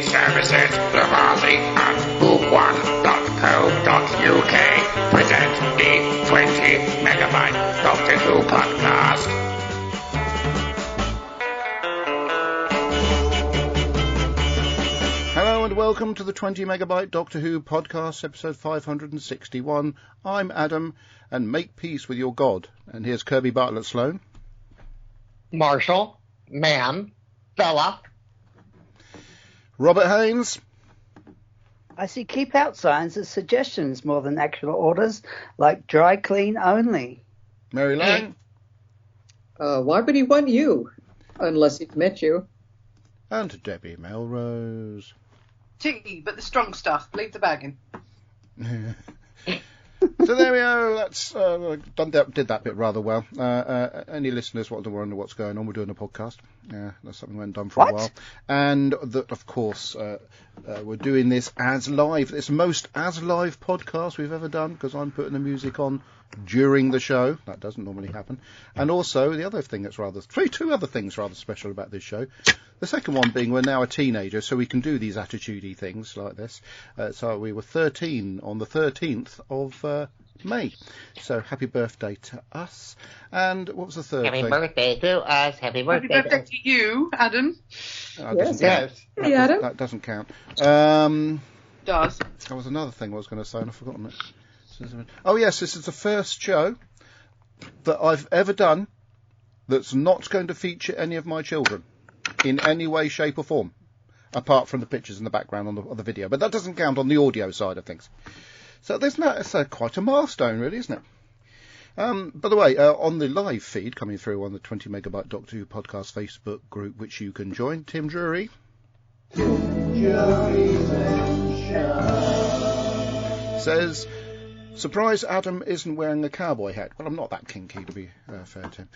Services, Lavazzi and Who1.co.uk present the 20 megabyte Doctor Who podcast. Hello and welcome to the 20 megabyte Doctor Who podcast, episode 561. I'm Adam, and make peace with your God. And here's Kirby Bartlett Sloan. Marshall, ma'am, fella. Robert Haynes. I see keep out signs as suggestions more than actual orders, like dry clean only. Mary Lang. Why would he want you? Unless he's met you. And Debbie Melrose. Tea, but the strong stuff. Leave the bag in. So there we go. That's did that bit rather well. Any listeners want to wonder what's going on? We're doing a podcast. That's something we haven't done for a while. And of course, we're doing this as live. It's the most as live podcast we've ever done because I'm putting the music on during the show. That doesn't normally happen. And also, the other thing that's two other things rather special about this show. The second one being we're now a teenager, so we can do these attitude-y things like this. So we were 13 on the 13th of May. So happy birthday to us. And what was the third thing? Happy birthday to us. Happy birthday, Happy birthday to you, Adam. That doesn't count. Does. There was another thing I was going to say and I've forgotten it. Oh yes, this is the first show that I've ever done that's not going to feature any of my children in any way, shape or form, apart from the pictures in the background on the video. But that doesn't count on the audio side of things. So it's quite a milestone, really, isn't it? By the way, on the live feed coming through on the 20 megabyte Doctor Who podcast Facebook group, which you can join, Tim Drury says, surprise Adam isn't wearing a cowboy hat. Well, I'm not that kinky, to be fair to him.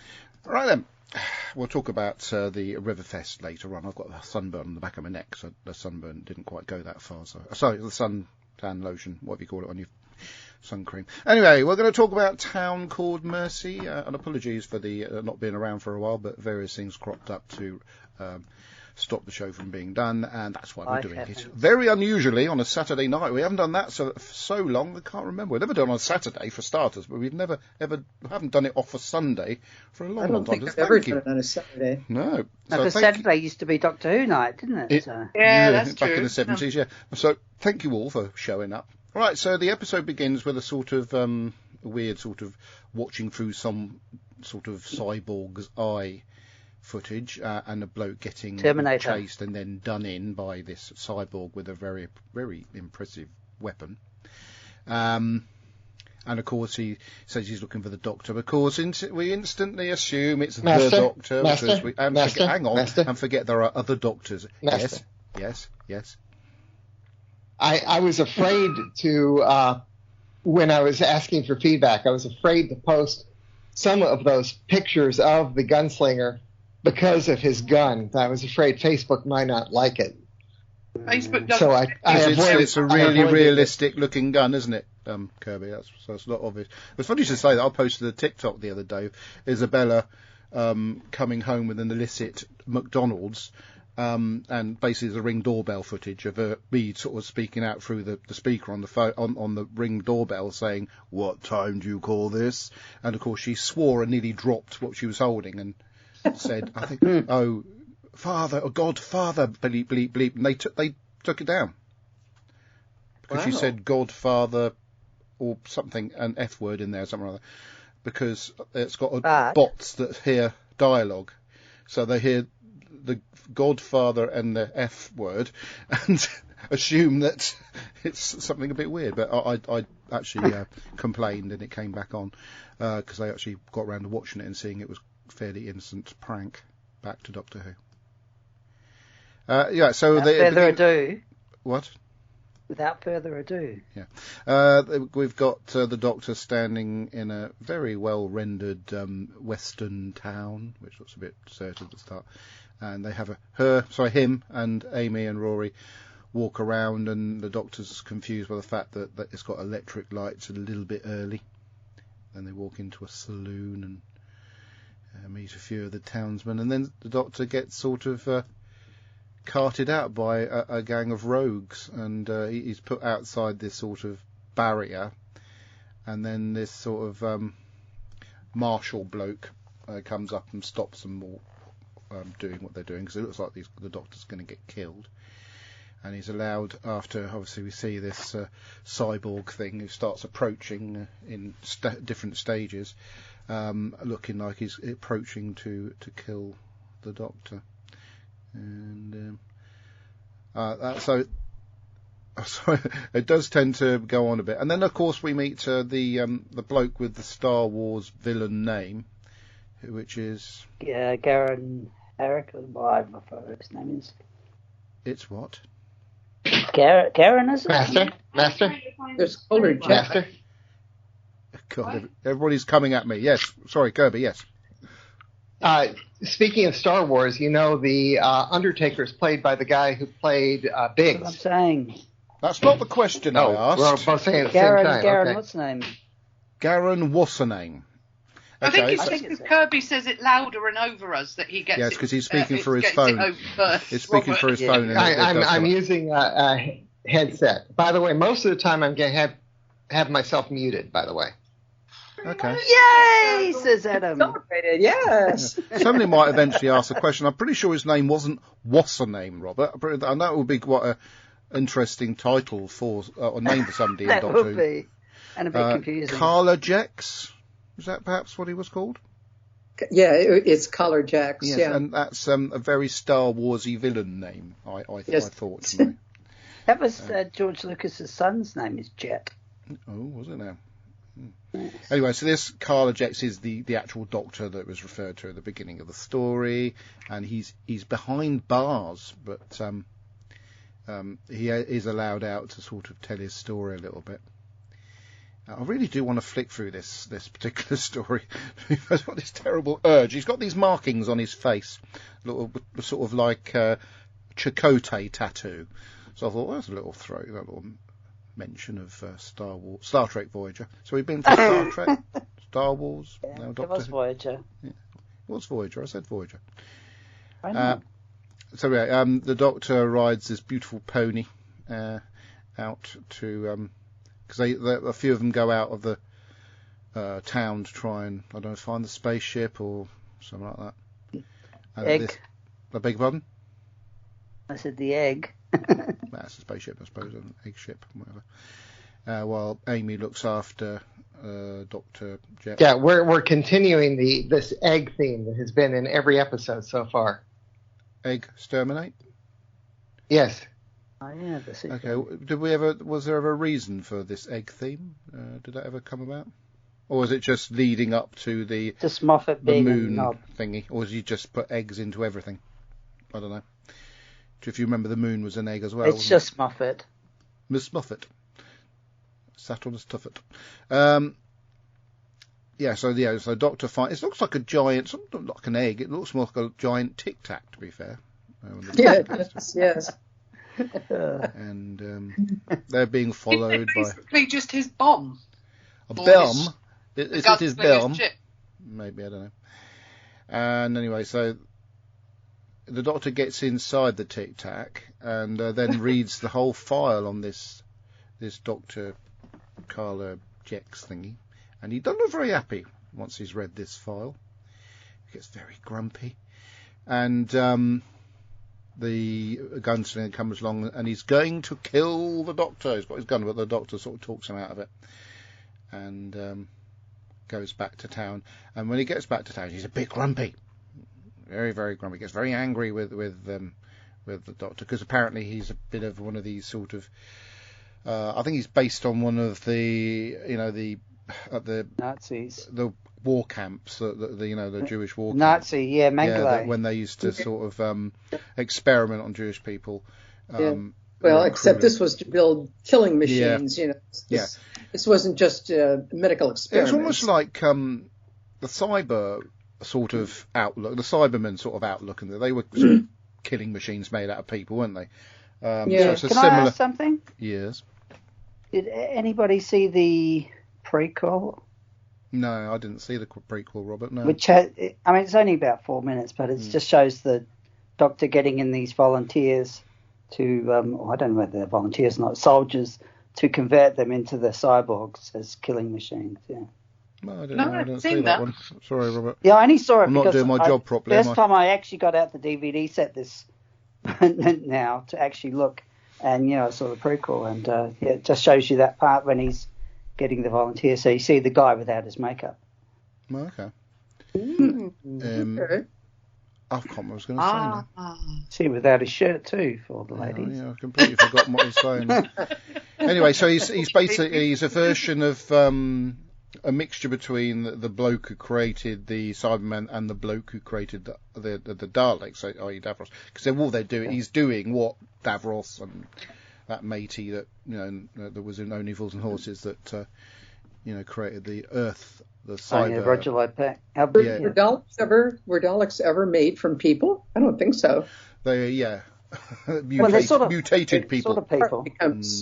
Right then, we'll talk about the Riverfest later on. I've got a sunburn on the back of my neck, so the sunburn didn't quite go that far. Sorry, the suntan lotion, whatever you call it on your sun cream. Anyway, we're going to talk about Town Called Mercy, and apologies for the not being around for a while, but various things cropped up to stop the show from being done, and that's why we're doing it. Very unusually on a Saturday night. We haven't done that for so long, I can't remember. We've never done it on a Saturday for starters, but we've never haven't done it off a Sunday for a long, long time. I don't think I've ever done it on a Saturday. No. Because Saturday used to be Doctor Who night, didn't it? Yeah, that's back true. in the 70s, yeah. So thank you all for showing up. Right, so the episode begins with a sort of weird sort of watching through some sort of cyborg's eye footage and a bloke getting chased and then done in by this cyborg with a very, very impressive weapon. And of course he says he's looking for the Doctor. Of course we instantly assume it's the Doctor because and forget there are other Doctors. Master. Yes. I was afraid to, when I was asking for feedback, I was afraid to post some of those pictures of the gunslinger because of his gun. I was afraid Facebook might not like it. Facebook doesn't. So it's a really realistic looking gun, isn't it, Kirby? That's not obvious. It's funny to say that. I posted a TikTok the other day. Isabella coming home with an illicit McDonald's. And basically the Ring doorbell footage of me sort of speaking out through the speaker on the phone on the Ring doorbell saying, "What time do you call this?" And of course she swore and nearly dropped what she was holding and said, "I think, oh, Father, or Godfather, bleep bleep bleep," and they took it down because she said Godfather or something, an F word in there, something like that, because it's got bots that hear dialogue, so they hear the Godfather and the F word and assume that it's something a bit weird. But I actually complained and it came back on because I actually got around to watching it and seeing it was a fairly innocent prank. Back to Doctor Who. So without further ado. What? Without further ado. Yeah. We've got the Doctor standing in a very well rendered western town, which looks a bit deserted at the start. And they have him and Amy and Rory walk around, and the Doctor's confused by the fact that it's got electric lights a little bit early. Then they walk into a saloon and meet a few of the townsmen, and then the Doctor gets sort of carted out by a gang of rogues, and he's put outside this sort of barrier, and then this sort of marshal bloke comes up and stops them all doing what they're doing, because it looks like the Doctor's going to get killed. And he's allowed, after obviously we see this cyborg thing who starts approaching in different stages, looking like he's approaching to kill the Doctor. And so it does tend to go on a bit. And then, of course, we meet the bloke with the Star Wars villain name, which is... Yeah, Garen Eric, or whatever his name is. It's what? Garen, is it? Master? There's colored Jack. Master? God, everybody's coming at me. Yes, sorry, Kirby, yes. Speaking of Star Wars, you know, the Undertaker's played by the guy who played Biggs. That's what I'm saying. That's not the question I asked. We're both saying at the same time. Garen, Okay. what's the name? Garen, what's the name? I think Okay, it's so- just because Kirby says it louder and over us that he gets Yes, it. because he's speaking for his gets phone. it over first. He's speaking Robert. for his phone. And it does I'm come up. using a headset. By the way, most of the time I'm going to have myself muted, by the way. Okay. Yay, says Adam. Celebrated, yes. Somebody might eventually ask a question. I'm pretty sure his name wasn't what's the name, Robert. And that would be quite an interesting title for or name for somebody in That Doctor would Who. be. And a bit confusing. Carla Jex? Is that perhaps what he was called? Yeah, it's Collar Jacks. Yes, yeah. and that's a very Star Warsy villain name. I Yes. thought. You know. That was George Lucas's son's name is Jet. Oh, was it now? Anyway, so this Carla Jex is the actual Doctor that was referred to at the beginning of the story, and he's behind bars, but he is allowed out to sort of tell his story a little bit. I really do want to flick through this particular story. I've got this terrible urge. He's got these markings on his face, little sort of like Chakotay tattoo. So I thought, well, that's a little that little mention of Star Trek Voyager. So we've been for Star Trek, Star Wars, now It Doctor was Who. Voyager. What's Voyager? I said Voyager. I know. So yeah, the Doctor rides this beautiful pony out to because a few of them go out of the town to try and find the spaceship or something like that. Egg. I beg your pardon? I said the egg. That's a spaceship, I suppose, an egg ship, whatever. While Amy looks after Dr. Jet. Yeah, we're continuing this egg theme that has been in every episode so far. Egg exterminate? Yes. Oh yeah, the sequel. Okay. Was there ever a reason for this egg theme? Did that ever come about? Or was it just leading up to the Just Moffat the being a moon knob. thingy? Or did you just put eggs into everything? I don't know. If you remember, the moon was an egg as well. It's wasn't just Moffat. it? Miss Moffat. Sat on a Tuffet. So Doctor finds... It looks like a giant... It's not like an egg. It looks more like a giant Tic Tac, to be fair. Yeah, yes. And they're being followed by... Basically just his bomb. A Or Belm. Is it his Gunslinger's Belm? ship. Maybe, I don't know. And anyway, so the Doctor gets inside the Tic Tac and then reads the whole file on this Dr. Carla Jex thingy. And he doesn't look very happy once he's read this file. He gets very grumpy. And the gunslinger comes along and he's going to kill the Doctor. He's got his gun, but the Doctor sort of talks him out of it. And goes back to town. And when he gets back to town, he's a bit grumpy. Very, very grumpy. He gets very angry with the Doctor, because apparently he's a bit of one of these sort of... I think he's based on one of the Nazis. the war camps, the Jewish war camps. Nazi, yeah, Mengele. Yeah, when they used to sort of experiment on Jewish people. Well, except this was to build killing machines, Yeah. This wasn't just medical experiments. It's almost like the cyber sort of outlook, the Cybermen sort of outlook, and they were sort of killing machines made out of people, weren't they? So it's a Can similar... I ask something? Yes. Did anybody see the prequel? No, I didn't see the prequel, Robert. No. Which it's only about 4 minutes, but it just shows the Doctor getting in these volunteers to, I don't know whether they're volunteers or not, soldiers, to convert them into the cyborgs as killing machines. Yeah. No, I don't No, know. I I've didn't seen see that that. one. Sorry, Robert. Yeah, I only saw it I'm not because doing my job properly, am First I? time I actually got out the DVD set this now to actually look, and I saw the prequel, and it just shows you that part when he's getting the volunteer. So you see the guy without his makeup. Oh, okay. Okay. I can't remember what I was going to say now. See without his shirt too for the ladies. Yeah, I completely forgot what I was saying. Anyway, so he's basically a version of a mixture between the bloke who created the Cybermen and the bloke who created the Daleks, i.e. Davros, because he's doing what Davros and that matey that that was in Only Fools and Horses that created the Earth, the cyber. Roger Lopac. Were Daleks ever made from people? I don't think so. They They're sort of mutated people. Sort of people.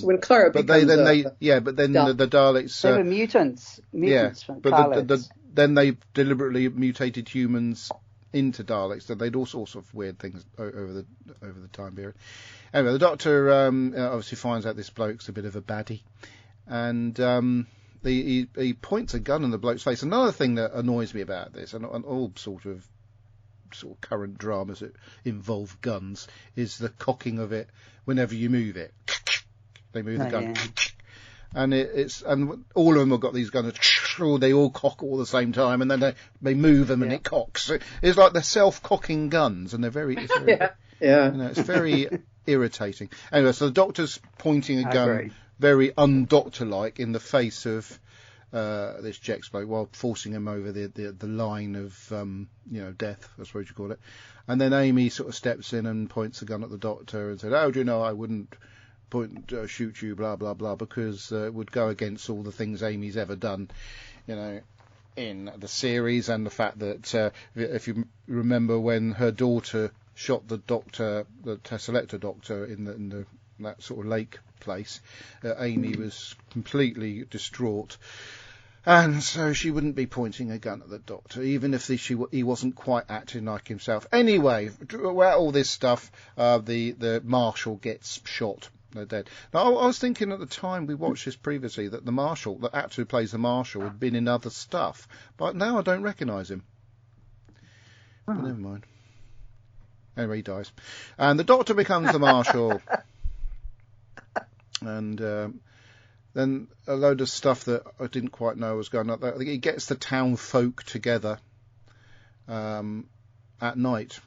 When Clara But becomes then a the Daleks. They were mutants. From Daleks. Then they deliberately mutated humans into Daleks. So they'd all sorts of weird things over the time period. Anyway, the Doctor obviously finds out this bloke's a bit of a baddie, and he points a gun in the bloke's face. Another thing that annoys me about this, and all sort of current dramas that involve guns, is the cocking of it whenever you move it. They move the gun. Yeah. And all of them have got these guns. They all cock all the same time, and then they move them and it cocks. It's like they're self-cocking guns, and they're very. It's very it's very irritating. Anyway, so the Doctor's pointing a gun, very undoctor-like, in the face of this Jex bloke while forcing him over the line of death, I suppose you call it. And then Amy sort of steps in and points the gun at the Doctor and said, "Oh, do you know I wouldn't shoot you, blah blah blah, because it would go against all the things Amy's ever done, in the series, and the fact that if you remember when her daughter shot the Doctor, the Tesselector Doctor, in that sort of lake place, Amy was completely distraught." And so she wouldn't be pointing a gun at the Doctor, even if he wasn't quite acting like himself. Anyway, throughout all this stuff, the Marshal gets shot. They're dead. Now, I was thinking at the time we watched this previously that the actor who plays the Marshal, had been in other stuff. But now I don't recognise him. But never mind. Anyway, he dies. And the Doctor becomes the Marshal. And then a load of stuff that I didn't quite know was going on. He gets the town folk together at night,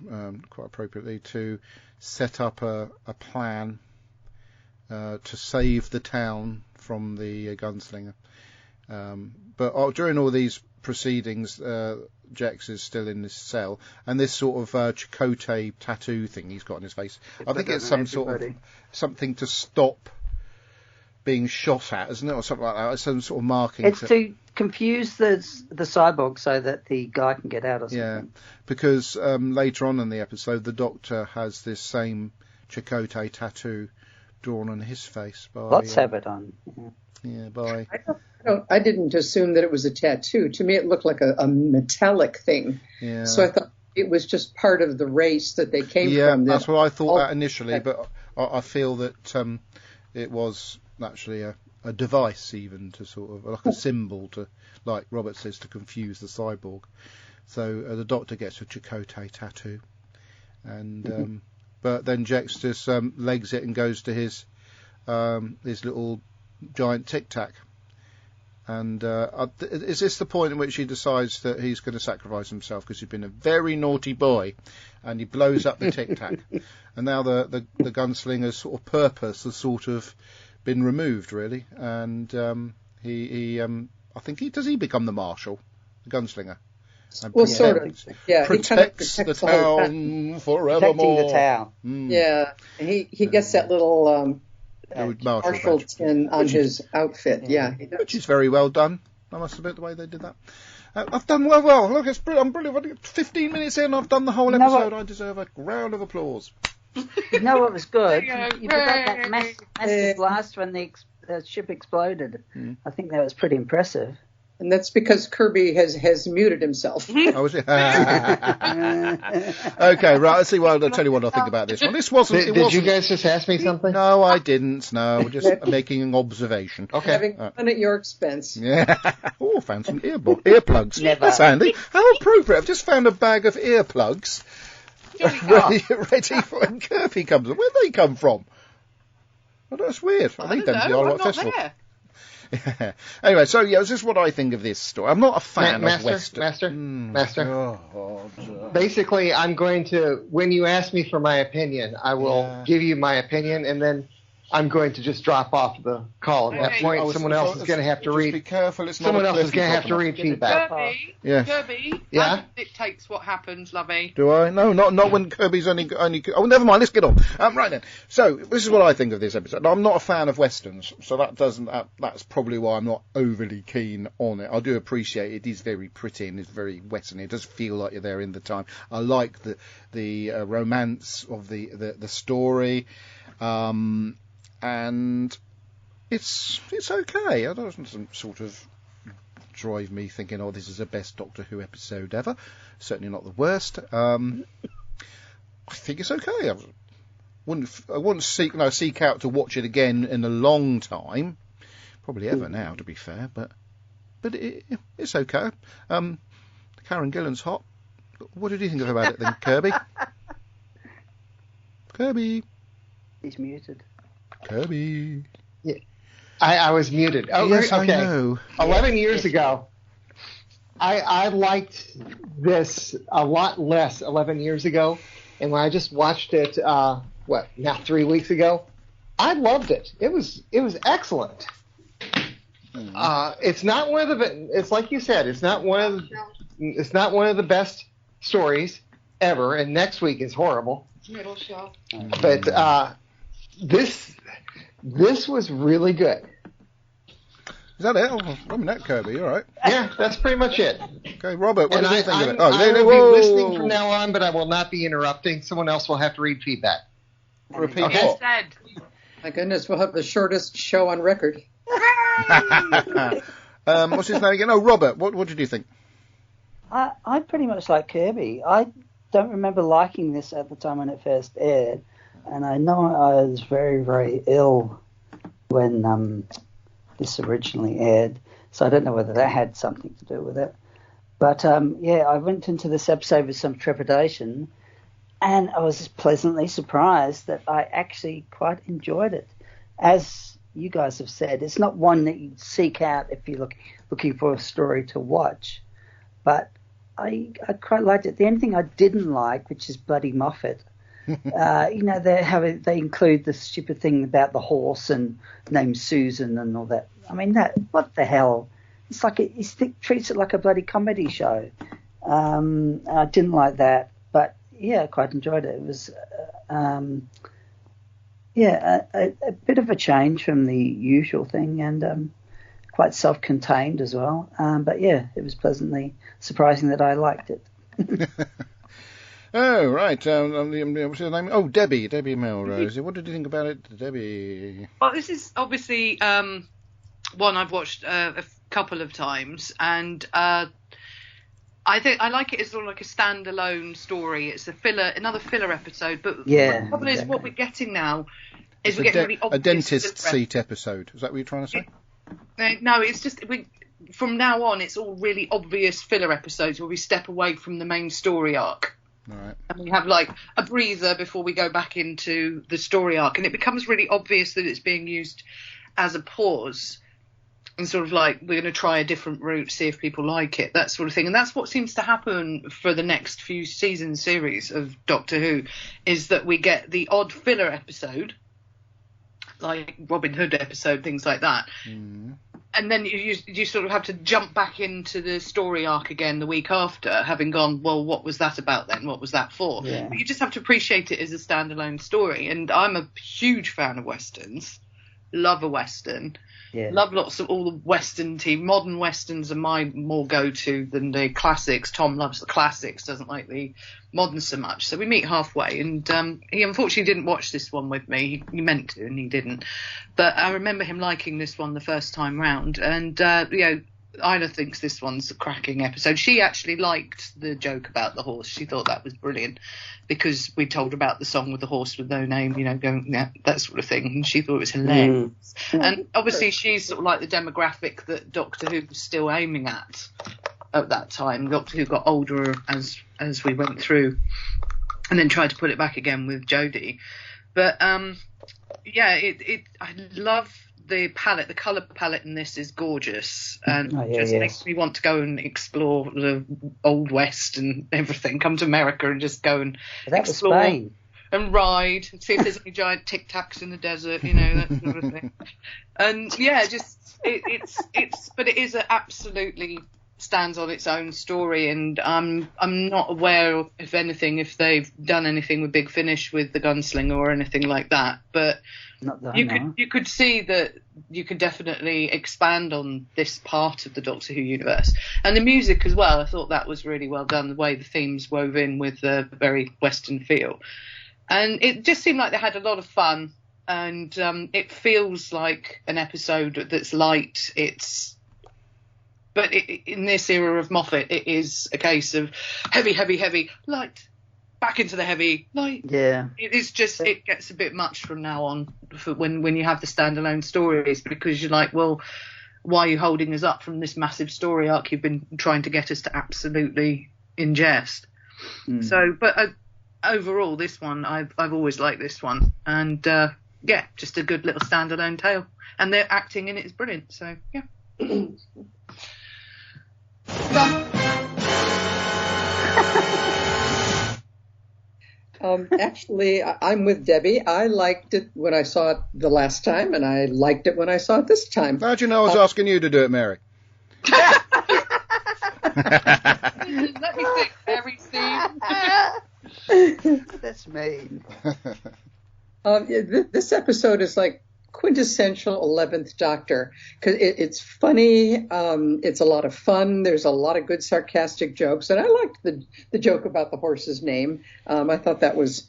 quite appropriately, to set up a plan to save the town from the gunslinger. But during all these proceedings, Jex is still in this cell, and this sort of Chakotay tattoo thing he's got on his face, I think it's something to stop being shot at, isn't it, or something like that? It's some sort of marking. It's to confuse the cyborg so that the guy can get out or something. Yeah, because later on in the episode, the Doctor has this same Chakotay tattoo drawn on his face. Let's have it on. Yeah, by. I didn't assume that it was a tattoo. To me, it looked like a metallic thing. Yeah. So I thought it was just part of the race that they came from. Yeah, that's what I thought initially, but I feel that it was actually a device, even to sort of like a symbol to, like Robert says, to confuse the cyborg. So the Doctor gets a Chakotay tattoo, and but then Jex just legs it and goes to his little giant Tic Tac. And is this the point in which he decides that he's going to sacrifice himself because he's been a very naughty boy, and he blows up the Tic Tac, and now the gunslinger's sort of purpose has sort of been removed, really, and I think does he become the Marshal, the gunslinger? Well, sort of. Yeah, protects the town forevermore. Protecting the town. Yeah, he gets that little Marshal tin on his outfit. Yeah, which is very well done. I must admit the way they did that. I've done well. Look, I'm brilliant. 15 minutes in, I've done the whole episode. I deserve a round of applause. You know what was good? You forgot that massive blast when the ship exploded. I think that was pretty impressive. And that's because Kirby has muted himself. Oh, was it? Okay, right. Let's see. Well, I'll tell you what I think about this one. This wasn't. Did you guys just ask me something? No, I didn't. No, we're just making an observation. Okay. Having fun at your expense. Yeah. Oh, found some earplugs. Never. That's handy. How appropriate. I've just found a bag of earplugs ready for when Kirby comes. Where'd they come from? Well, that's weird. I need them to the Isle of Wight Festival. There. Yeah. Anyway, so yeah, this is what I think of this story. I'm not a fan of Western. Master. God. Basically, I'm going to, when you ask me for my opinion, I will give you my opinion, and then I'm going to just drop off the call. At that point, someone else is going to have to read. Be careful. It's Someone not else is going to have to read feedback. Kirby, Yeah? that dictates what happens, lovey. Do I? No, not when Kirby's only. Oh, never mind. Let's get on. Right then. So this is what I think of this episode. I'm not a fan of westerns, so that doesn't. That's probably why I'm not overly keen on it. I do appreciate it is very pretty and it's very western. It does feel like you're there in the time. I like the romance of the story. And it's okay. It doesn't sort of drive me thinking, oh, this is the best Doctor Who episode ever. Certainly not the worst. I think it's okay. I wouldn't seek out to watch it again in a long time. Probably ever now, to be fair. But it's okay. Karen Gillan's hot. What did you think about it then, Kirby? Kirby. He's muted. Kirby. Yeah. I was muted. Oh, yes, okay. I know. 11 years ago, I liked this a lot less 11 years ago. And when I just watched it, 3 weeks ago, I loved it. It was excellent. It's not one of the. It's like you said. It's not one of the best stories ever. And next week is horrible. Middle shelf. But this was really good. Is that it? I'm that Kirby, all right. Yeah, that's pretty much it. Okay, Robert, what do you think of it? I will be listening from now on, but I will not be interrupting. Someone else will have to read feedback. Repeat Okay. what? Said. My goodness, we'll have the shortest show on record. What's his name again? Oh, Robert, what did you think? I pretty much like Kirby. I don't remember liking this at the time when it first aired, and I know I was very, very ill when this originally aired, so I don't know whether that had something to do with it. But I went into this episode with some trepidation, and I was pleasantly surprised that I actually quite enjoyed it. As you guys have said, it's not one that you seek out if you're looking for a story to watch, but I quite liked it. The only thing I didn't like, which is bloody Moffat, they include the stupid thing about the horse and named Susan and all that. I mean, what the hell? It's like he treats it like a bloody comedy show. I didn't like that, but yeah, I quite enjoyed it. It was a bit of a change from the usual thing, and quite self-contained as well. But yeah, it was pleasantly surprising that I liked it. Oh, right. What's her name? Oh, Debbie Melrose. What did you think about it, Debbie? Well, this is obviously one I've watched a couple of times, and I think I like it as sort of like a standalone story. It's another filler episode, but the problem is what we're getting now is we're getting really obvious. A dentist seat episode. Is that what you're trying to say? No, it's just from now on, it's all really obvious filler episodes where we step away from the main story arc. Right. And we have like a breather before we go back into the story arc, and it becomes really obvious that it's being used as a pause and sort of like we're going to try a different route, see if people like it, that sort of thing. And that's what seems to happen for the next few season series of Doctor Who, is that we get the odd filler episode, like Robin Hood episode, things like that. And then you sort of have to jump back into the story arc again the week after, having gone, well, what was that about then? What was that for? Yeah. But you just have to appreciate it as a standalone story. And I'm a huge fan of Westerns. Love a Western. Yeah. Love lots of all the Western TV. Modern Westerns are my more go-to than the classics. Tom loves the classics, doesn't like the modern so much. So we meet halfway. And he unfortunately didn't watch this one with me. He meant to, and he didn't. But I remember him liking this one the first time round. And, Ina thinks this one's a cracking episode. She actually liked the joke about the horse. She thought that was brilliant because we told her about the song with the horse with no name, going, that sort of thing. And she thought it was hilarious. And obviously she's sort of like the demographic that Doctor Who was still aiming at that time. Doctor Who got older as we went through, and then tried to put it back again with Jodie. But I love the palette. The colour palette in this is gorgeous, and makes me want to go and explore the Old West and everything. Come to America and just go and explore and ride, and see if there's any giant Tic Tacs in the desert, that sort of thing. And but it is absolutely stands on its own story, and I'm not aware of, if anything, if they've done anything with Big Finish with the Gunslinger or anything like that, but you could see that you could definitely expand on this part of the Doctor Who universe. And the music as well, I thought that was really well done, the way the themes wove in with the very Western feel. And it just seemed like they had a lot of fun, and it feels like an episode that's light. But in this era of Moffat, it is a case of heavy, heavy, heavy, light, back into the heavy, light. Yeah. It gets a bit much from now on when you have the standalone stories, because you're like, well, why are you holding us up from this massive story arc you've been trying to get us to absolutely ingest? So, but overall, this one, I've always liked this one. And, just a good little standalone tale. And their acting in it is brilliant, so, yeah. Actually, I'm with Debbie. I liked it when I saw it the last time, and I liked it when I saw it this time. How'd you know I was asking you to do it, Mary? Let me think, Mary, Steve. That's mean. This episode is like quintessential 11th Doctor, because it's funny, it's a lot of fun, there's a lot of good sarcastic jokes, and I liked the joke about the horse's name. I thought that was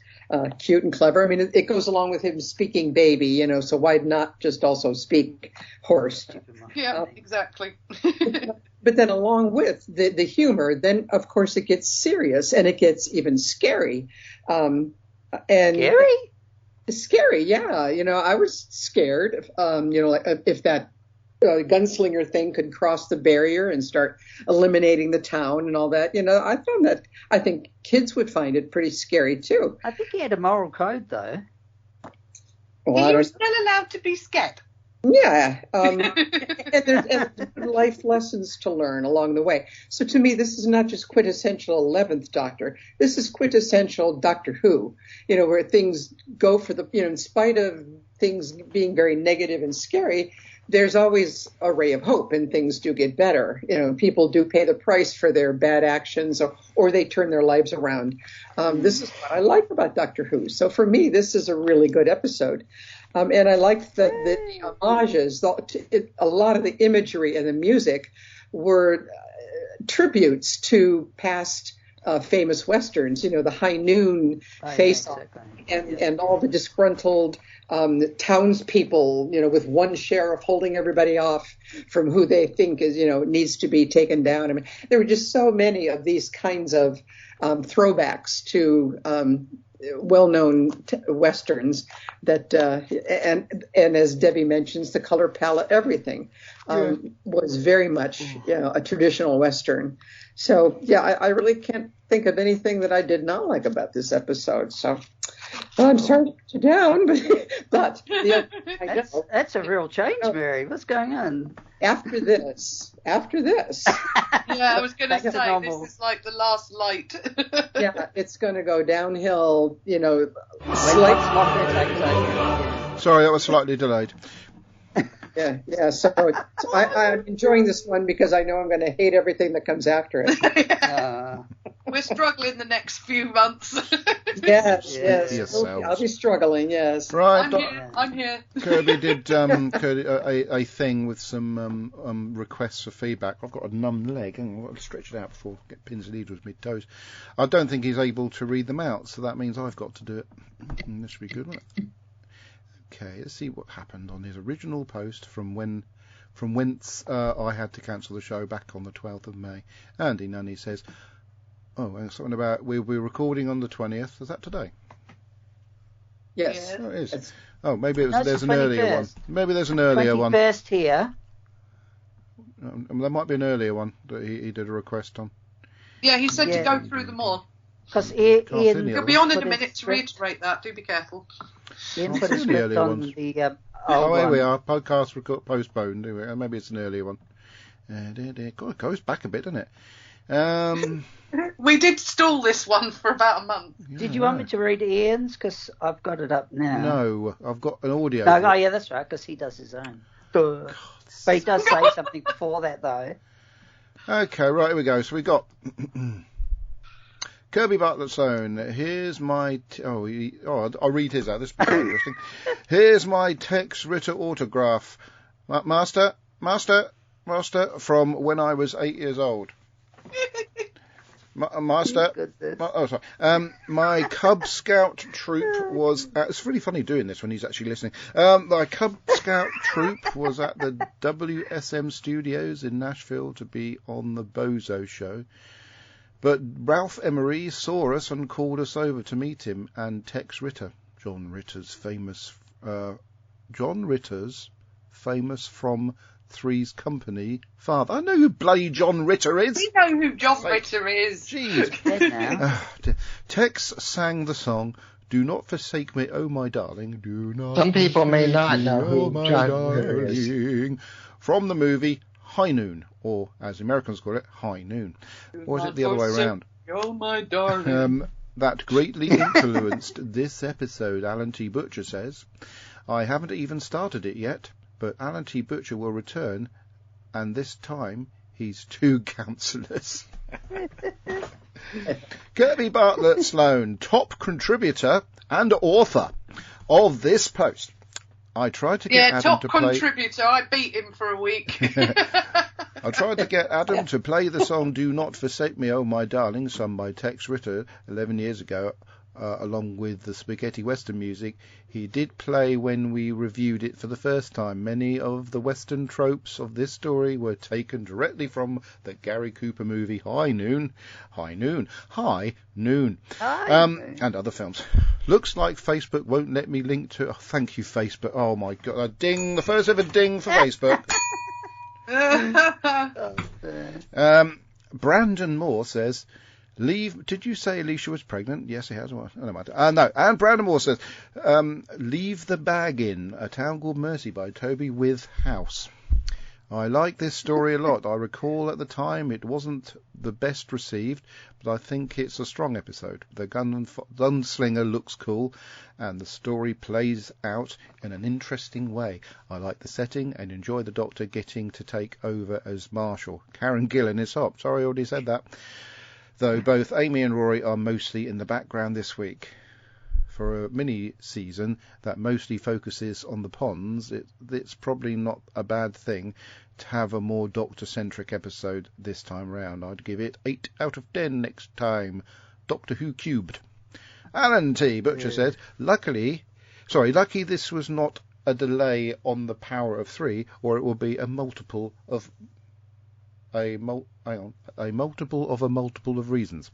cute and clever. I mean, it goes along with him speaking baby, so why not just also speak horse? Yeah, exactly. But then along with the humor, then of course it gets serious, and it gets even scary. Scary, yeah. I was scared. Like if that gunslinger thing could cross the barrier and start eliminating the town and all that. I think kids would find it pretty scary too. I think he had a moral code, though. Well, he was still allowed to be scared. Yeah, and there's life lessons to learn along the way. So to me, this is not just quintessential 11th Doctor. This is quintessential Doctor Who, where things go for the, in spite of things being very negative and scary, there's always a ray of hope and things do get better. People do pay the price for their bad actions or they turn their lives around. This is what I like about Doctor Who. So for me, this is a really good episode. And I liked the homages. A lot of the imagery and the music were tributes to past famous westerns. The High Noon face-off and all the disgruntled townspeople, with one sheriff holding everybody off from who they think is, needs to be taken down. I mean, there were just so many of these kinds of throwbacks to well-known westerns that and as Debbie mentions, the color palette, everything was very much a traditional western. So I really can't think of anything that I did not like about this episode. So I'm sorry to put you down, but that's a real change, Mary. What's going on? After this. Yeah, I was going to say, this is like the last light. Yeah, it's going to go downhill, slightly. Sorry, that was slightly delayed. Yeah. So I'm enjoying this one because I know I'm going to hate everything that comes after it. We're struggling the next few months. Yes. I'll be struggling. Yes. Right. I'm here. Kirby did a thing with some requests for feedback. I've got a numb leg. I've got to stretch it out before I get pins and needles with my toes. I don't think he's able to read them out, so that means I've got to do it. This should be good, won't it? Okay, let's see what happened on his original post from from whence I had to cancel the show back on the 12th of May. Andy Nunny says, and something about we'll be recording on the 20th. Is that today? Yes. Oh, it is. It's- Maybe No, it's there's the an earlier one. 21st. Maybe there's an earlier one. 21st here. There might be an earlier one that he did a request on. Yeah, he said to Yeah. go through them all. Because Can't see any Ian of He'll them. be on in put a his minute to script- reiterate that. Do be careful. Ian Can't put see a the script earlier on ones. the Oh, here one. we are. Podcast postponed. Anyway, maybe it's an earlier one. God, it goes back a bit, doesn't it? We did stall this one for about a month. Did you want me to read Ian's? Because I've got it up now. No, I've got an audio. No, oh, yeah, that's right, because he does his own. But he does say something before that, though. Okay, right, here we go. So we got Kirby Bartlett Sloan. Here's my... I'll read his out. This will be quite interesting. Here's my Tex Ritter autograph. Master, from when I was 8 years old. Master... my Cub Scout troop was... it's really funny doing this when he's actually listening. My Cub Scout troop was at the WSM Studios in Nashville to be on the Bozo show. But Ralph Emery saw us and called us over to meet him and Tex Ritter, John Ritter's famous from Three's Company father. I know who bloody John Ritter is. We know who John Ritter is. Jeez. Tex sang the song, "Do Not Forsake Me, Oh My Darling, Do Not." Some people may not know Oh who My John Ritter is. Darling, from the movie High Noon, or as Americans call it, High Noon. Or is it the other way around? Oh, my darling. That greatly influenced this episode, Alan T. Butcher says. I haven't even started it yet, but Alan T. Butcher will return, and this time he's two counsellors. Kirby Bartlett Sloan, top contributor and author of this post. I tried to get Adam top to play... contributor. I beat him for a week. I tried to get Adam to play the song "Do Not Forsake Me, Oh My Darling," sung by Tex Ritter 11 years ago, along with the spaghetti western music he did play when we reviewed it for the first time. Many of the western tropes of this story were taken directly from the Gary Cooper movie High Noon, and other films. Looks like Facebook won't let me link to... Oh, thank you, Facebook. Oh, my God. A ding. The first ever ding for Facebook. Brandon Moore says... Did you say Alicia was pregnant? Yes, he has. No. And Brandon Moore says, Leave the Bag In, A Town Called Mercy by Toby With House. I like this story a lot. I recall at the time it wasn't the best received, but I think it's a strong episode. The gunslinger looks cool, and the story plays out in an interesting way. I like the setting and enjoy the Doctor getting to take over as Marshal. Karen Gillan is hot. Sorry, I already said that. Though both Amy and Rory are mostly in the background this week. For a mini-season that mostly focuses on the ponds, it's probably not a bad thing to have a more Doctor-centric episode this time round. I'd give it 8 out of 10 next time. Doctor Who cubed. Alan T. Butcher said, lucky this was not a delay on the Power of 3, or it will be a multiple of a multiple of reasons.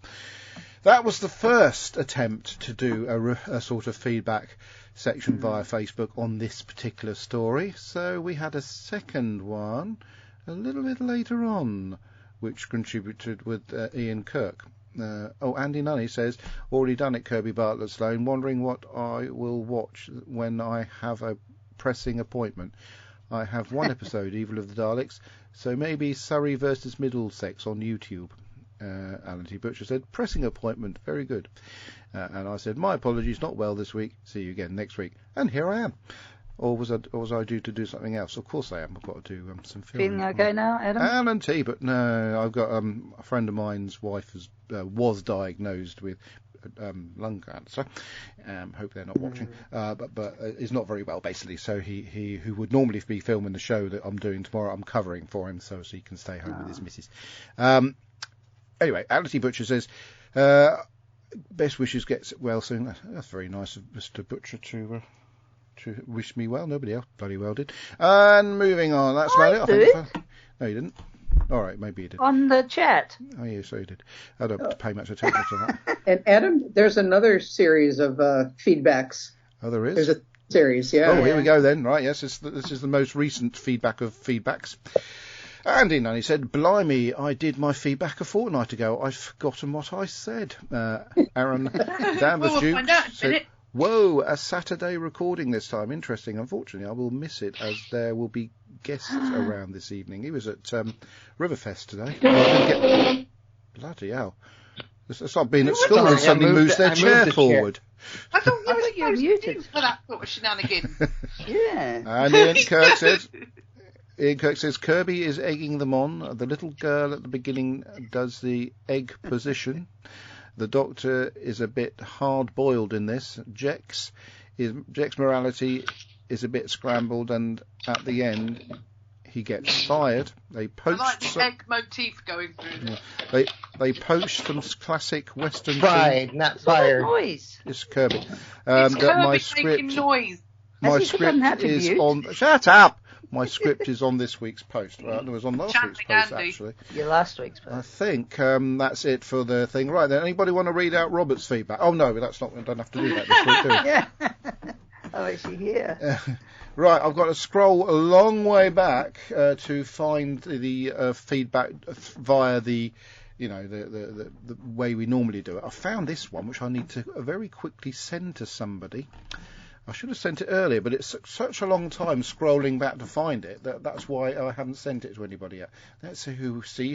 That was the first attempt to do a sort of feedback section via Facebook on this particular story. So we had a second one a little bit later on, which contributed with Ian Kirk. Andy Nunny says, already done it, Kirby Bartlett Sloan, wondering what I will watch when I have a pressing appointment. I have one episode, Evil of the Daleks, so maybe Surrey versus Middlesex on YouTube. Alan T. Butcher said, pressing appointment, very good. And I said, my apologies, not well this week. See you again next week. And here I am. Or was I due to do something else? Of course I am. I've got to do some filming. Feeling okay now, Adam? Alan T. But no, I've got a friend of mine's wife was diagnosed with lung cancer. Hope they're not watching. But is not very well, basically. So he who would normally be filming the show that I'm doing tomorrow, I'm covering for him so he can stay home with his missus. Anyway, Alan T. Butcher says, best wishes, gets well soon. That's very nice of Mr. Butcher to to wish me well. Nobody else bloody well did. And moving on. That's about it. I think. No, you didn't. All right, maybe you did. On the chat. Oh, yeah, so you did. I don't pay much attention to that. And Adam, there's another series of feedbacks. Oh, there is? There's a series, yeah. Oh, here we go then. Right, yes, this is the most recent feedback of feedbacks. Andy Nunny said, "Blimey, I did my feedback a fortnight ago. I've forgotten what I said." Aaron Danvers We'll find out in a said, minute. "Whoa, a Saturday recording this time. Interesting. Unfortunately, I will miss it as there will be guests around this evening." He was at Riverfest today. Bloody hell. It's like being at school and somebody moves their chair forward. I thought you were muted for that sort of shenanigans. Yeah. And Ian Kirk says, "Kirby is egging them on. The little girl at the beginning does the egg position. The Doctor is a bit hard-boiled in this. Jex's morality is a bit scrambled, and at the end, he gets fired. They poached I like the egg motif going through. Yeah, they poached some classic Western. Fried, not fired. Noise. It's Kirby. It's That my Kirby script. making noise. My Has he forgotten how script to is mute? on. Shut up. My script is on this week's post. Well, it was on last week's Chanting post, Andy. actually. Your last week's I post. think that's it for the thing. Right then, anybody want to read out Robert's feedback? Oh no, that's not. We don't have to do that this week, do we? Yeah. Oh, is she here? Right, I've got to scroll a long way back to find the feedback via the, the way we normally do it. I found this one, which I need to very quickly send to somebody. I should have sent it earlier, but it's such a long time scrolling back to find it that's why I haven't sent it to anybody yet. Let's see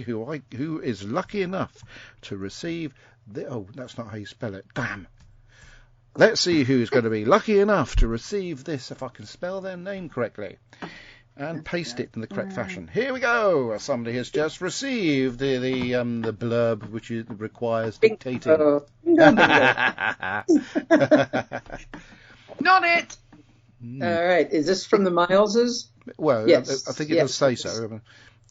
who is lucky enough to receive oh, that's not how you spell it. Damn. Let's see who's going to be lucky enough to receive this, if I can spell their name correctly, and paste it in the correct fashion. Here we go. Somebody has just received the blurb, which requires dictating. Not it. All right. Is this from the Mileses? Well, Yes. I think it does say so.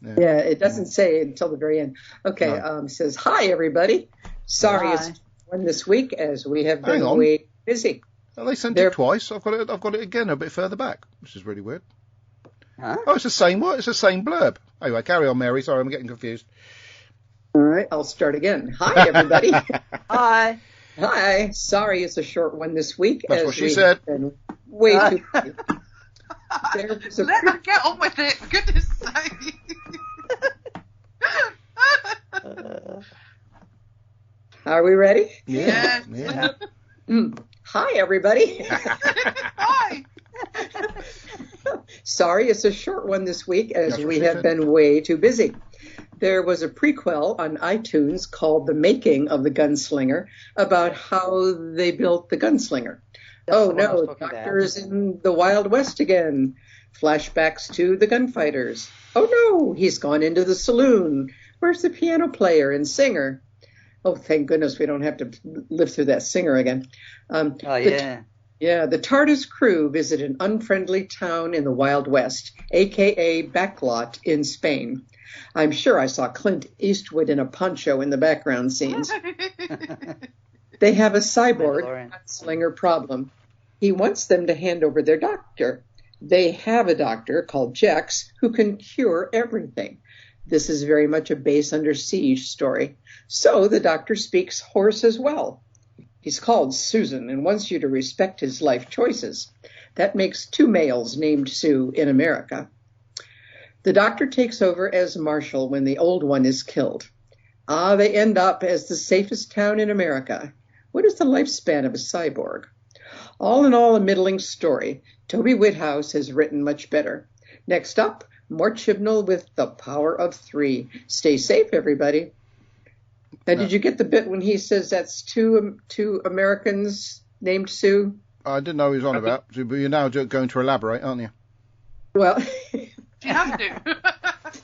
Yeah, it doesn't say until the very end. Okay, No. It says, "Hi, everybody. Sorry Hi. it's one this week as we have Hang been on. way busy." Oh, they sent There- it twice. I've got it again a bit further back, which is really weird. Huh? Oh, it's the same word. It's the same blurb. Anyway, carry on, Mary. Sorry, I'm getting confused. All right, I'll start again. Hi, everybody. Hi. Hi. Sorry it's a short one this week. That's as what she we said. have been way too busy. There was a Let her get on with it. For goodness sake. Are we ready? Yeah. Yes. Yeah. Hi, everybody. Hi. Sorry, it's a short one this week as That's what we she have said. been way too busy. There was a prequel on iTunes called The Making of the Gunslinger about how they built the gunslinger. That's Oh the one I was no, talking about. Doctor's in the Wild West again. Flashbacks to the gunfighters. Oh no, he's gone into the saloon. Where's the piano player and singer? Oh, thank goodness we don't have to live through that singer again. Oh, yeah. Yeah, the TARDIS crew visit an unfriendly town in the Wild West, a.k.a. Backlot in Spain. I'm sure I saw Clint Eastwood in a poncho in the background scenes. They have a cyborg Mandalorian. gunslinger problem. He wants them to hand over their doctor. They have a doctor called Jex who can cure everything. This is very much a base under siege story. So the doctor speaks horse as well. He's called Susan and wants you to respect his life choices. That makes 2 males named Sue in America. The doctor takes over as marshal when the old one is killed. They end up as the safest town in America. What is the lifespan of a cyborg? All in all, a middling story. Toby Whithouse has written much better. Next up, Mort Chibnall with The Power of 3. Stay safe, everybody. Now, did you get the bit when he says that's two Americans named Sue? I didn't know what he was on about, but you're now going to elaborate, aren't you? Well, You have to.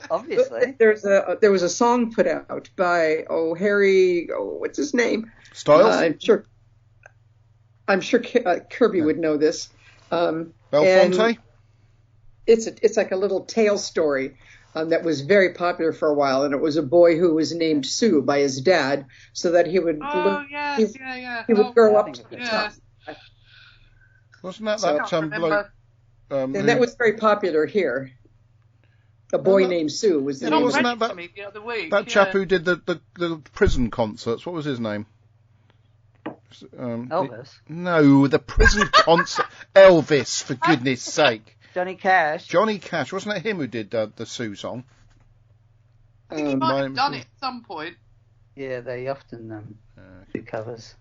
Obviously. there was a song put out by Harry. What's his name? Styles? I'm sure Kirby would know this. Belfonte? And it's like a little tale story that was very popular for a while, and it was a boy who was named Sue by his dad, so that he would Oh, yes, yeah. he would grow up to be Yes. tough. Wasn't that So- that Can't bloke? remember. And that was very popular here. A boy No, named Sue was the Yeah, name of wasn't it. Read that- it to me the other week. that yeah. chap who did the prison concerts. What was his name? Elvis. No, the prison concert. Elvis, for goodness sake. Johnny Cash. Johnny Cash. Wasn't it him who did the Sue song? I think he might have Mine- done it at some point. Yeah, they often do covers.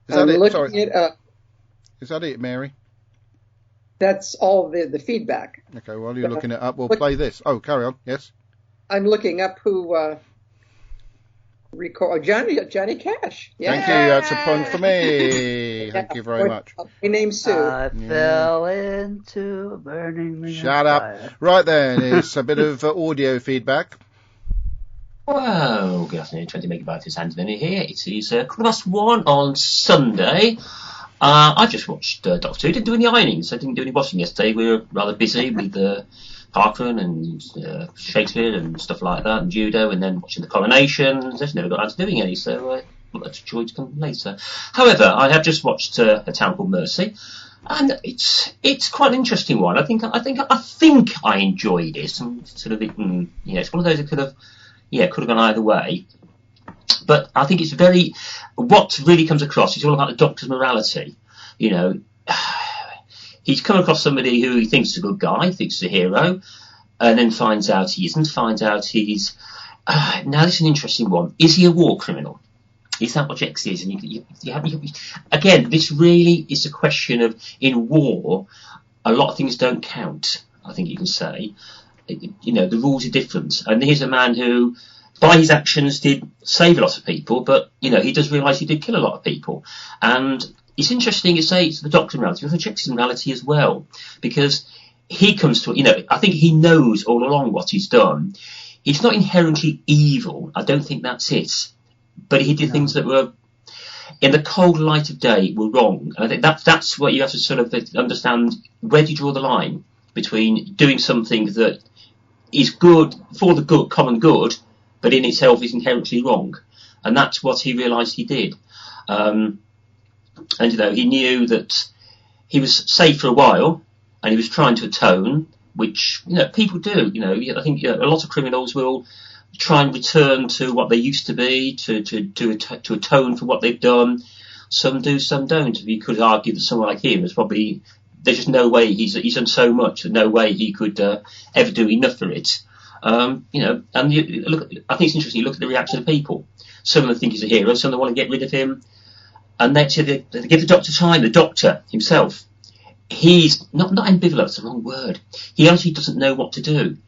Is that I'm it? looking Sorry. it up. Is that it, Mary? That's all the feedback. Okay, while you're looking it up, we'll play this. Oh, carry on. Yes. I'm looking up who record Johnny Cash. Yeah. Thank you. That's a point for me. Thank you very much. My name's Sue. I fell into a burning ring of Shut up. fire. Right then, it's a bit of audio feedback. Well, good afternoon, 20 megabytes is Anthony here. It is 1:15 on Sunday. I just watched Doctor Who. Didn't do any ironings. I didn't do any washing yesterday. We were rather busy with Parkman and Shakespeare and stuff like that, and judo, and then watching the coronations. Just never got around to doing any, so that's a joy to come later. However, I have just watched A Town Called Mercy, and it's quite an interesting one. I think I enjoyed it. And sort of, it's one of those that could have gone either way. But I think what really comes across is all about the Doctor's morality. You know, he's come across somebody who he thinks is a good guy, thinks is a hero, and then finds out he isn't, finds out he's... now, this is an interesting one. Is he a war criminal? Is that what Jex is? And again, this really is a question of, in war, a lot of things don't count, I think you can say. You know, the rules are different. And here's a man who, by his actions, did save a lot of people, but, you know, he does realise he did kill a lot of people. And it's interesting to say it's the Doctor's morality, but the Jackson morality as well, because he comes to, I think he knows all along what he's done. He's not inherently evil. I don't think that's it. But he did things that were, in the cold light of day, were wrong. And I think that's what you have to sort of understand. Where do you draw the line between doing something that is good for the good, common good, but in itself is inherently wrong? And that's what he realised he did. And, he knew that he was safe for a while, and he was trying to atone, which, people do. I think a lot of criminals will try and return to what they used to be, to atone for what they've done. Some do, some don't. You could argue that someone like him is probably, there's just no way he's done so much, no way he could ever do enough for it. And I think it's interesting. You look at the reaction of people. Some of them think he's a hero, some of them want to get rid of him, and they give the Doctor time. The Doctor himself, he's not ambivalent. It's the wrong word. He actually doesn't know what to do.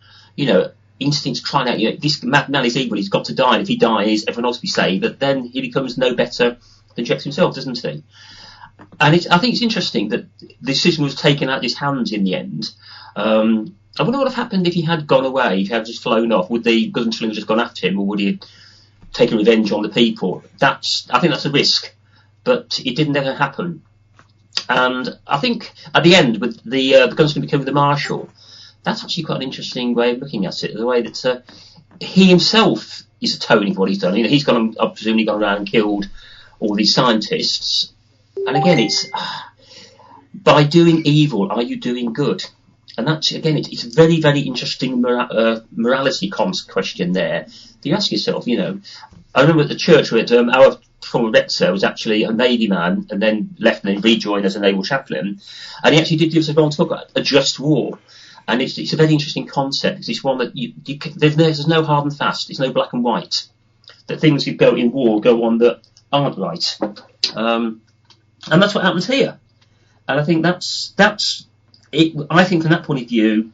Instincts crying out, this man is evil, he's got to die, and if he dies, everyone else will be saved. But then he becomes no better than Jex himself, doesn't he? And I think it's interesting that the decision was taken out of his hands in the end. I wonder what would have happened if he had gone away, if he had just flown off. Would the gunslingers just gone after him, or would he have taken revenge on the people? I think that's a risk, but it didn't ever happen. And I think at the end, with the gunslinger becoming the marshal, that's actually quite an interesting way of looking at it. The way that he himself is atoning for what he's done. He's presumably gone around and killed all these scientists. And again, it's by doing evil, are you doing good? And that's, again, it's a very, very interesting morality question there. You ask yourself, I remember at the church where our former rector was actually a Navy man and then left and then rejoined as a naval chaplain. And he actually did give us a long talk about a just war. And it's a very interesting concept. It's one that there's no hard and fast. There's no black and white. That things that go in war go on that aren't right. And that's what happens here. And I think that's it. I think from that point of view,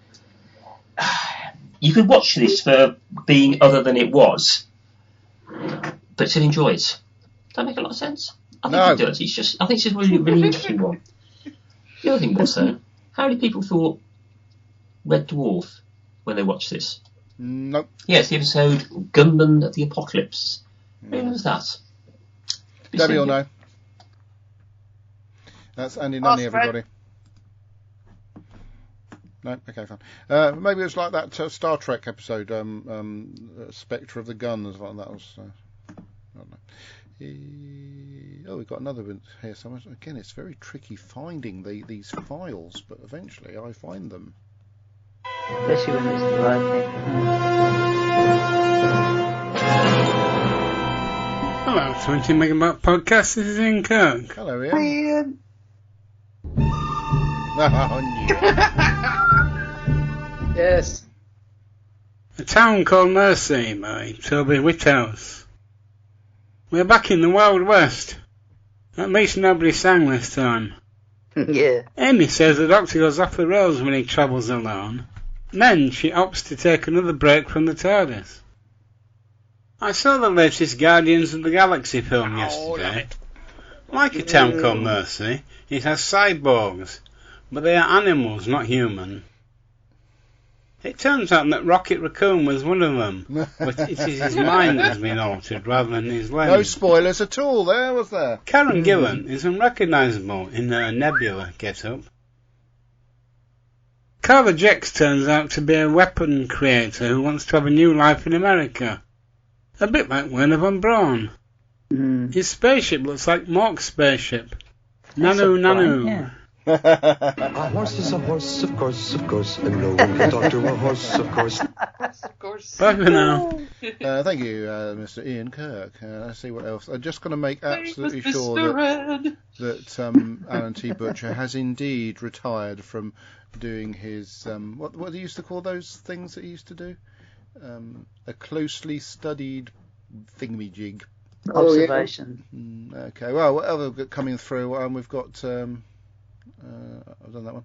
you can watch this for being other than it was, but still enjoy it. Does that make a lot of sense? I think it does. I think it's just a really, really interesting one. The other thing was, though, how many people thought Red Dwarf when they watched this? Nope. Yes, the episode Gunman of the Apocalypse. Who was that? Debbie or no? That's Andy Nunny, everybody. No? Okay, fine. Maybe it was like that Star Trek episode, Spectre of the Gun, as well. That was, I don't know. we've got another one here somewhere. Again, it's very tricky finding these files, but eventually I find them. Especially when it's the right thing. Hello, 20 Megabyte Podcast. This is Ian Kirk. Hello, Ian. Ian. Oh, Yes. A Town Called Mercy by Toby Whithouse. We're back in the Wild West. At least nobody sang this time. Yeah. Amy says the Doctor goes off the rails when he travels alone. Then she opts to take another break from the TARDIS. I saw the latest Guardians of the Galaxy film yesterday. Like A Town Called Mercy, it has cyborgs, but they are animals, not human. It turns out that Rocket Raccoon was one of them, but it is his mind that's been altered rather than his lens. no spoilers at all there, was there? Karen Gillan is unrecognisable in her Nebula get-up. Carla Jex turns out to be a weapon creator who wants to have a new life in America. A bit like Werner von Braun. His spaceship looks like Mork's spaceship. Nanu. Yeah. A horse is a horse, of course, and no one can talk to a horse, of course. Of course. Bye for now. Thank you, Mr. Ian Kirk. Let's see what else. I'm just going to make absolutely sure that Alan T. Butcher has indeed retired from doing his what do you used to call those things that he used to do? A closely studied thingamajig. Observation. Okay. Well, what else we've got coming through? We've got. I've done that one.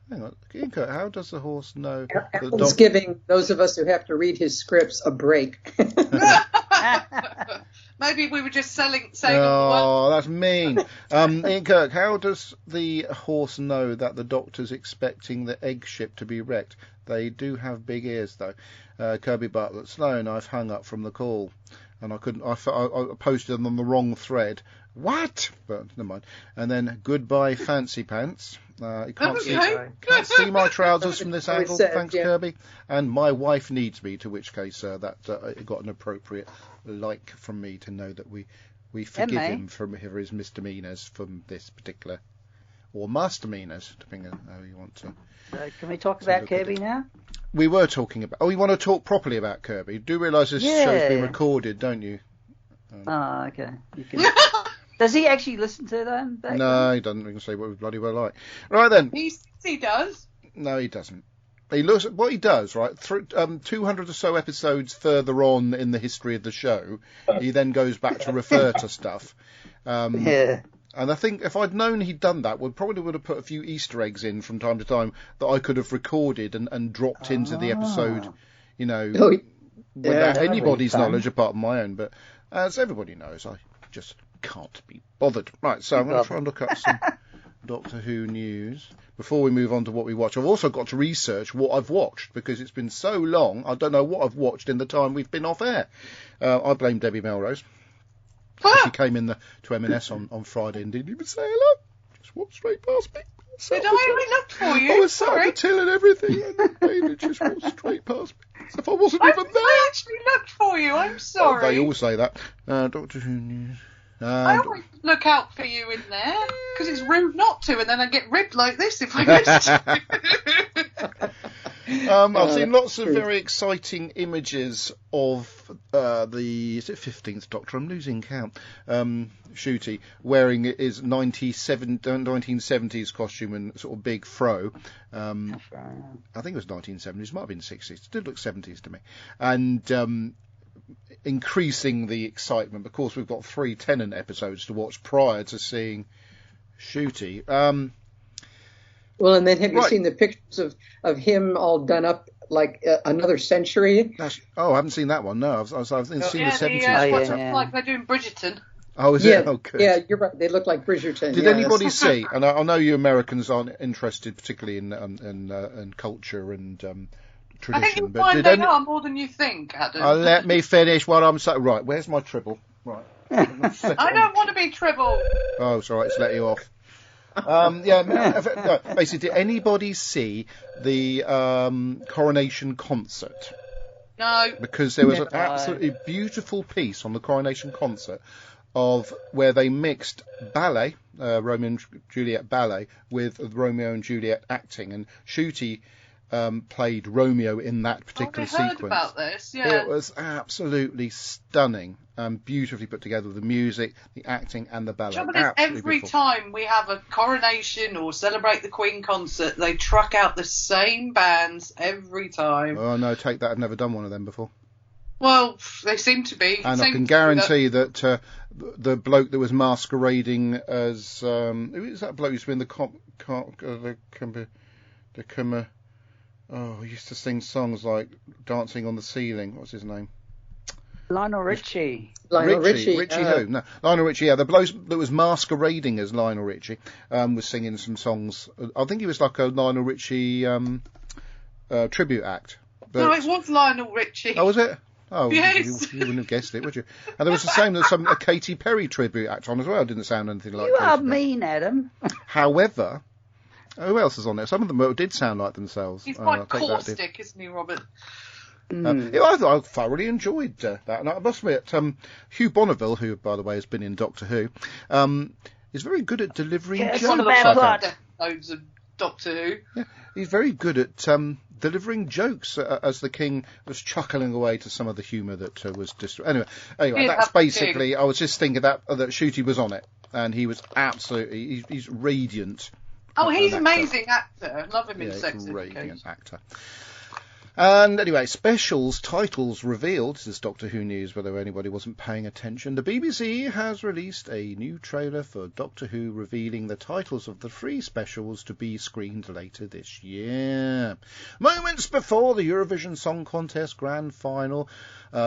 Hang on, Ian Kirk, how does the horse know? Alan's giving those of us who have to read his scripts a break. Maybe we were just saying. Oh, that's mean. Ian Kirk, how does the horse know that the Doctor's expecting the egg ship to be wrecked? They do have big ears, though. Kirby Bartlett Sloan, I've hung up from the call, and I couldn't. I posted them on the wrong thread. What? But never mind. And then goodbye, Fancy Pants. You can't see my trousers from this angle. Thanks, Kirby. And my wife needs me. To which case, that it got an appropriate like from me to know that we forgive him for his misdemeanors from this particular, or misdemeanors, depending on how you want to. Can we talk about Kirby now? We were talking about. Oh, you want to talk properly about Kirby? Do realise this show's been recorded, don't you? Oh, okay. You can... Does he actually listen to them? No, he doesn't. We can say what we bloody well like. Right then. He does. No, he doesn't. He looks at what he does, right? Through 200 or so episodes further on in the history of the show, he then goes back to refer to stuff. Yeah. And I think if I'd known he'd done that, we probably would have put a few Easter eggs in from time to time that I could have recorded and dropped into the episode, without anybody's knowledge apart from my own. But as everybody knows, I just can't be bothered. Right, so I'm going to try and look up some Doctor Who news before we move on to what we watch. I've also got to research what I've watched because it's been so long, I don't know what I've watched in the time we've been off air. I blame Debbie Melrose. She came in to M&S on Friday and didn't even say hello. Just walked straight past me. Did I look for you? I was sat at the till and everything, and David just walked straight past me. As if I wasn't even there. I actually looked for you. I'm sorry. They all say that. Doctor Who news. I always look out for you in there because it's rude not to, and then I get ribbed like this if I missed you. I've seen lots of very exciting images of the 15th Doctor. I'm losing count. Shooty wearing his 1970s costume and sort of big fro. I think it was 1970s. Might have been 60s. It did look 70s to me. And increasing the excitement. Of course, we've got 3 Tennant episodes to watch prior to seeing Shooty. Well, and then have you seen the pictures of him all done up like another century? I haven't seen that one. No, I've seen the 70s. What's it like they're doing Bridgerton? Oh, is it? Oh, good. Yeah, you're right. They look like Bridgerton. Did anybody see? And I know you Americans aren't interested, particularly in culture and tradition. I think you'll find they are more than you think, Adam. Let me finish what I'm saying. Right, where's my tribble? Right. I don't want to be tribble. Oh, it's all right. It's let you off. Basically, did anybody see the coronation concert? No. Because there was an absolutely beautiful piece on the coronation concert of where they mixed ballet, Romeo and Juliet ballet, with Romeo and Juliet acting, and Shooty played Romeo in that particular sequence. I heard about this, yeah. It was absolutely stunning and beautifully put together with the music, the acting, and the ballet. The trouble is, every time we have a coronation or celebrate the Queen concert, they truck out the same bands every time. Oh no, take that! I've never done one of them before. Well, they seem to be. And I can guarantee that the bloke that was masquerading as who is that bloke who's been he used to sing songs like Dancing on the Ceiling. What's his name? Lionel Richie. Lionel Richie who? No, Lionel Richie. Yeah, the bloke that was masquerading as Lionel Richie was singing some songs. I think he was like a Lionel Richie tribute act. But... No, it was Lionel Richie. Oh, was it? Oh, yes. You wouldn't have guessed it, would you? And there was the same as a Katy Perry tribute act on as well. It didn't sound anything like You are Katy Perry. mean, Adam. However, who else is on there? Some of them did sound like themselves. He's quite caustic, isn't he, Robert? I thoroughly enjoyed that. And I must admit, Hugh Bonneville, who, by the way, has been in Doctor Who, is very good at delivering jokes. One of the first episodes of Doctor Who. Yeah, he's very good at delivering jokes as the King was chuckling away to some of the humour that was anyway, that's basically. I was just thinking that Shooty was on it, and he was absolutely. He's radiant. Oh, he's an amazing actor. I love him in Sex Education. Radiant Education. Actor. And anyway, specials titles revealed. This is Doctor Who news, whether anybody wasn't paying attention. The BBC has released a new trailer for Doctor Who revealing the titles of the 3 specials to be screened later this year. Moments before the Eurovision Song Contest Grand Final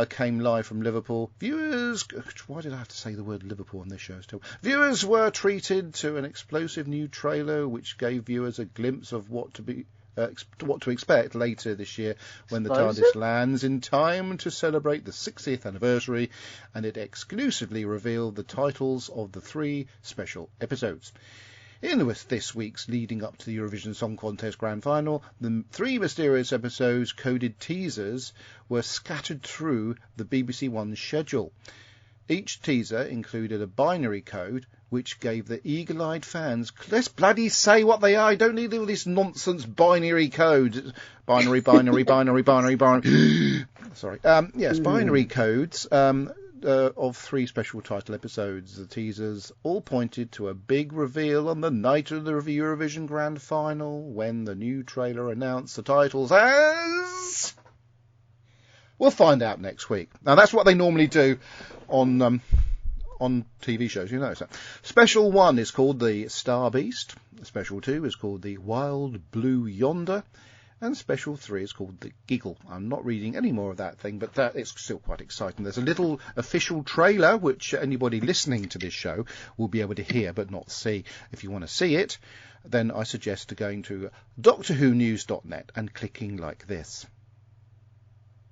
came live from Liverpool. Viewers... Why did I have to say the word Liverpool on this show still? Viewers were treated to an explosive new trailer which gave viewers a glimpse of what to expect later this year when the TARDIS lands in time to celebrate the 60th anniversary, and it exclusively revealed the titles of the 3 special episodes. In this week's leading up to the Eurovision Song Contest Grand Final, the 3 mysterious episodes coded teasers were scattered through the BBC One schedule. Each teaser included a binary code which gave the eagle-eyed fans... Let's bloody say what they are. I don't need all this nonsense binary code. Binary. Sorry. Yes, binary codes of 3 special title episodes. The teasers all pointed to a big reveal on the night of the Eurovision Grand Final when the new trailer announced the titles as... We'll find out next week. Now, that's what they normally do on TV shows, you know. So. Special 1 is called the Star Beast. Special 2 is called the Wild Blue Yonder. And Special 3 is called the Giggle. I'm not reading any more of that thing, but it's still quite exciting. There's a little official trailer, which anybody listening to this show will be able to hear but not see. If you want to see it, then I suggest going to DoctorWhoNews.net and clicking like this.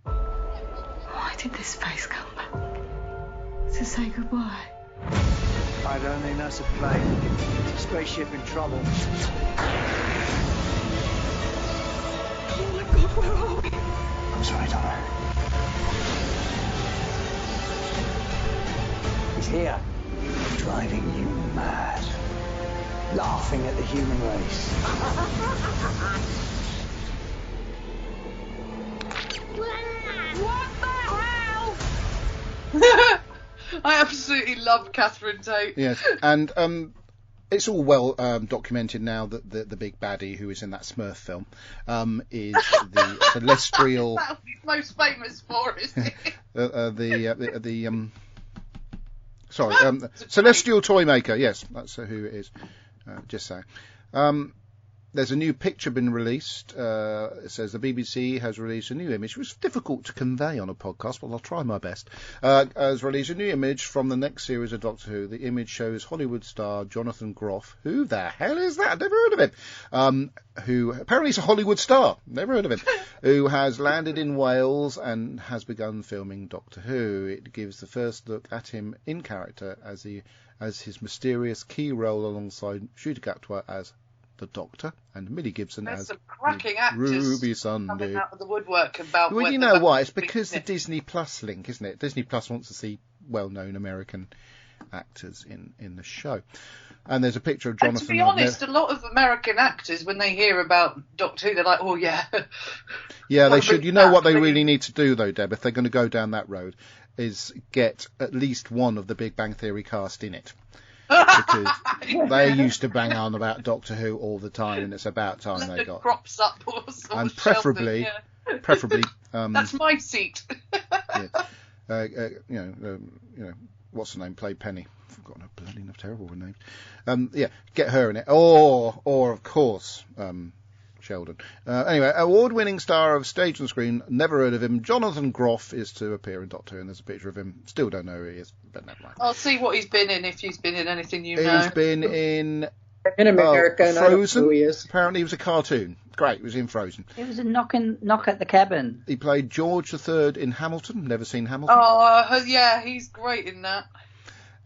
Why did this face come back? To say goodbye. I don't think that's a plane. It's a spaceship in trouble. Oh my God, where are we? I'm sorry, Donna. He's here. Driving you mad. Laughing at the human race. What the hell? I absolutely love Catherine Tate. Yes, and it's all well documented now that the big baddie who is in that Smurf film is the celestial. That's what he's most famous for, isn't he? Celestial toy maker. Yes, that's who it is. Just saying. There's a new picture been released. It says the BBC has released a new image, which is difficult to convey on a podcast, but I'll try my best. Has released a new image from the next series of Doctor Who. The image shows Hollywood star Jonathan Groff. Who the hell is that? Never heard of him. Who apparently is a Hollywood star. Never heard of him. Who has landed in Wales and has begun filming Doctor Who. It gives the first look at him in character as his mysterious key role alongside Ncuti Gatwa as the Doctor and Millie Gibson There's as some cracking actors Ruby Sunday. coming out of the woodwork about. Well, you know why? It's because the Disney Plus link, isn't it? Disney Plus wants to see well-known American actors in the show. And there's a picture of And Jonathan. to be honest, a lot of American actors, when they hear about Doctor Who, they're like, oh, yeah. Yeah, they should. You know what they really need to do, though, Deb, if they're going to go down that road, is get at least one of the Big Bang Theory cast in it. Because they used to bang on about Doctor Who all the time, and it's about time they got. Props up or And preferably, that's my seat. What's her name? Played Penny. I've forgotten her bloody enough terrible name. Get her in it. Or of course, Sheldon. Anyway, award-winning star of stage and screen, never heard of him, Jonathan Groff is to appear in Doctor Who, and there's a picture of him. Still don't know who he is, but never mind. I'll see what he's been in, if he's been in anything you know. He's been in America, and I don't know Frozen. who he is. Apparently he was a cartoon. Great, he was in Frozen. It was a knock at the cabin. He played George III in Hamilton. Never seen Hamilton. Oh, yeah, he's great in that.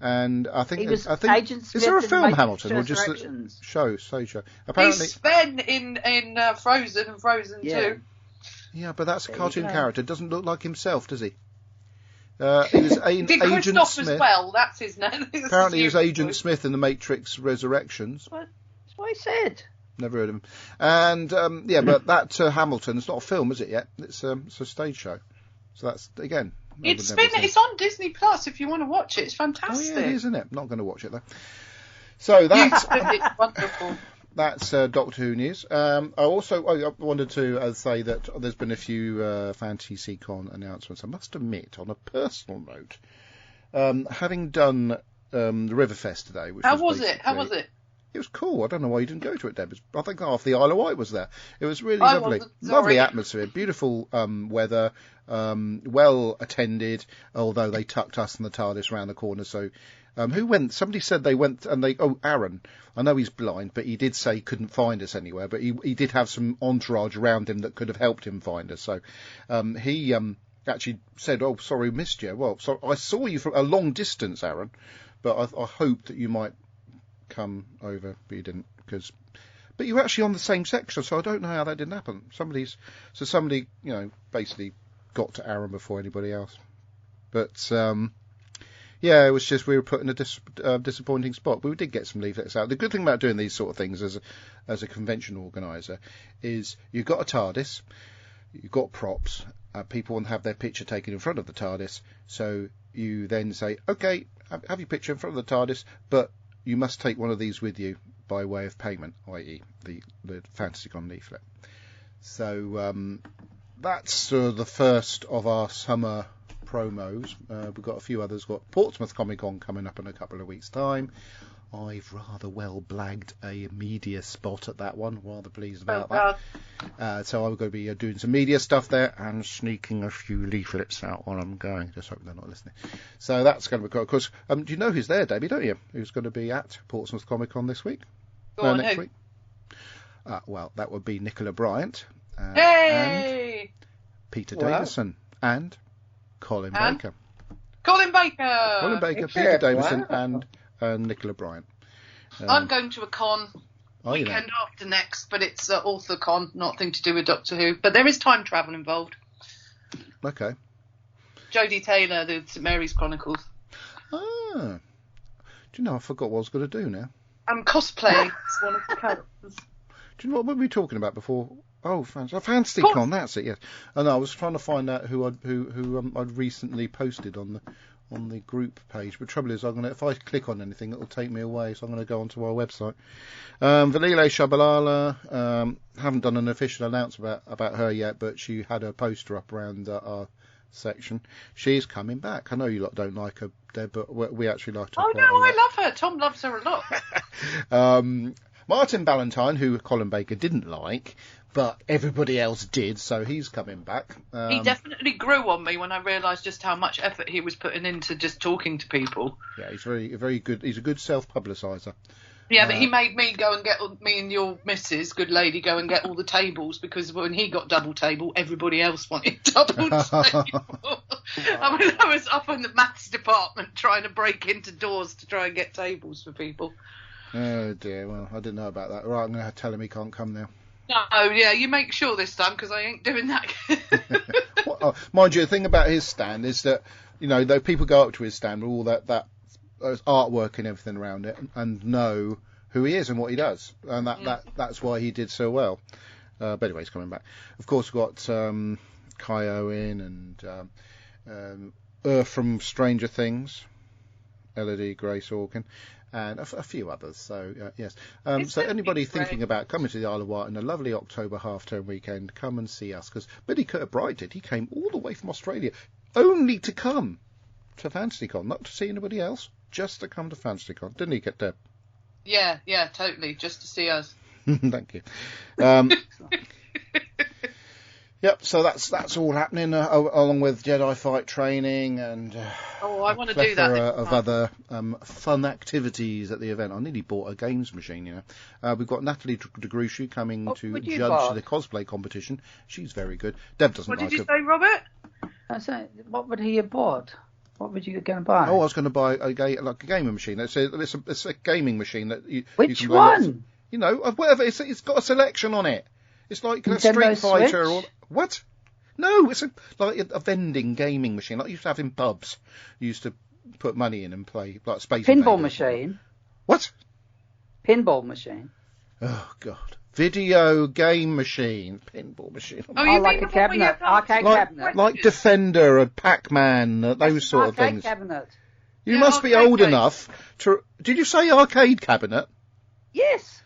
And I think Agent Smith is there a in film Matrix Hamilton or just a stage show? Apparently, he's Sven in Frozen and Frozen 2. Yeah, but that's a cartoon character. Doesn't look like himself, does he? He was Did Agent Christoph Smith. as well? That's his name. Apparently, he was Agent Smith in the Matrix Resurrections. That's what he said. Never heard of him. And but that Hamilton, it's not a film, is it yet? It's a stage show. So that's again. It's on Disney Plus if you want to watch it. It's fantastic. Oh yeah, it is, isn't it? Not going to watch it though. So that's it's wonderful. That's Doctor Who news. I wanted to say that there's been a few FantasyCon announcements. I must admit, on a personal note, having done the Riverfest today, which How was it? It was cool. I don't know why you didn't go to it, Deb. I think half the Isle of Wight was there. It was really lovely. Lovely atmosphere, beautiful weather, well attended, although they tucked us and the TARDIS around the corner. So who went? Somebody said they went and Aaron. I know he's blind, but he did say he couldn't find us anywhere. But he did have some entourage around him that could have helped him find us. So he actually said, "Oh, sorry, missed you." Well, so I saw you from a long distance, Aaron, but I hoped that you might come over, but you didn't, but you were actually on the same section, so I don't know how that didn't happen. Somebody basically got to Aaron before anybody else. But it was just we were put in a disappointing spot. But we did get some leaflets out. The good thing about doing these sort of things as a convention organizer is you've got a TARDIS, you've got props, people want to have their picture taken in front of the TARDIS, so you then say, okay, have your picture in front of the TARDIS, but you must take one of these with you by way of payment, i.e. the FantasyCon leaflet. So that's the first of our summer promos. We've got a few others. We've got Portsmouth Comic Con coming up in a couple of weeks' time. I've rather well blagged a media spot at that one. Rather pleased about that. So I'm going to be doing some media stuff there and sneaking a few leaflets out while I'm going. Just hope they're not listening. So that's going to be cool. Of course, do you know who's there, Debbie, don't you? Who's going to be at Portsmouth Comic Con this week? Next week? Well, that would be Nicola Bryant. And Peter Davison. And Colin Baker. Colin Baker, Peter Davison, and Nicola Bryant. I'm going to a con weekend after next, but it's author con, nothing to do with Doctor Who. But there is time travel involved. Okay. Jodie Taylor, the St Mary's Chronicles. Ah. Do you know, I forgot what I was going to do now. I'm cosplaying as one of the characters. Do you know what were we talking about before? Oh, FantasyCon, that's it, yes. And I was trying to find out who I'd recently posted on the group page. But the trouble is, if I click on anything, it'll take me away. So I'm going to go onto our website. Valile Shabalala, haven't done an official announcement about her yet, but she had a poster up around our section. She's coming back. I know you lot don't like her, Deb, but we actually like her. Oh no, I love her. Tom loves her a lot. Martin Ballantyne, who Colin Baker didn't like, but everybody else did, so he's coming back. He definitely grew on me when I realised just how much effort he was putting into just talking to people. Yeah, he's very good. He's a good self-publiciser. Yeah, but he made me go and get me and your missus, good lady, go and get all the tables, because when he got double table, everybody else wanted double table. I was up in the maths department trying to break into doors to try and get tables for people. Oh dear, well, I didn't know about that. Right, I'm going to tell him he can't come now. No, yeah, you make sure this time, because I ain't doing that. Well, mind you, the thing about his stand is that, though people go up to his stand with all that artwork and everything around it, and know who he is and what he does, and that's why he did so well. But anyway, he's coming back. Of course, we've got Kai Owen and from Stranger Things, Elodie Grace Orkin, and a few others. So yes. So anybody thinking about coming to the Isle of Wight in a lovely October half-term weekend, come and see us, because Billy Kirkbride did. He came all the way from Australia only to come to FantasyCon, not to see anybody else, just to come to FantasyCon, didn't he, Deb? Yeah, totally, just to see us. Thank you. Yep, so that's all happening along with Jedi fight training and I want to do that of other fun activities at the event. I nearly bought a games machine, you know. We've got Natalie DeGrusci coming to judge the cosplay competition. She's very good. Deb doesn't like her. What did you say, Robert? I said, what would he have bought? What would you go and buy? Oh, I was going to buy a gaming machine. It's a gaming machine that you. Which you can one? You know, whatever. It's got a selection on it. It's like a Street Fighter or what? No, it's like a vending gaming machine, like you used to have in pubs. You used to put money in and play like Space Pinball machine. What? Pinball machine. Oh God. Video game machine, pinball machine. Oh, like a cabinet, arcade cabinet, like Defender and Pac-Man, those sort of things. Cabinet. You must be old enough to. Did you say arcade cabinet? Yes.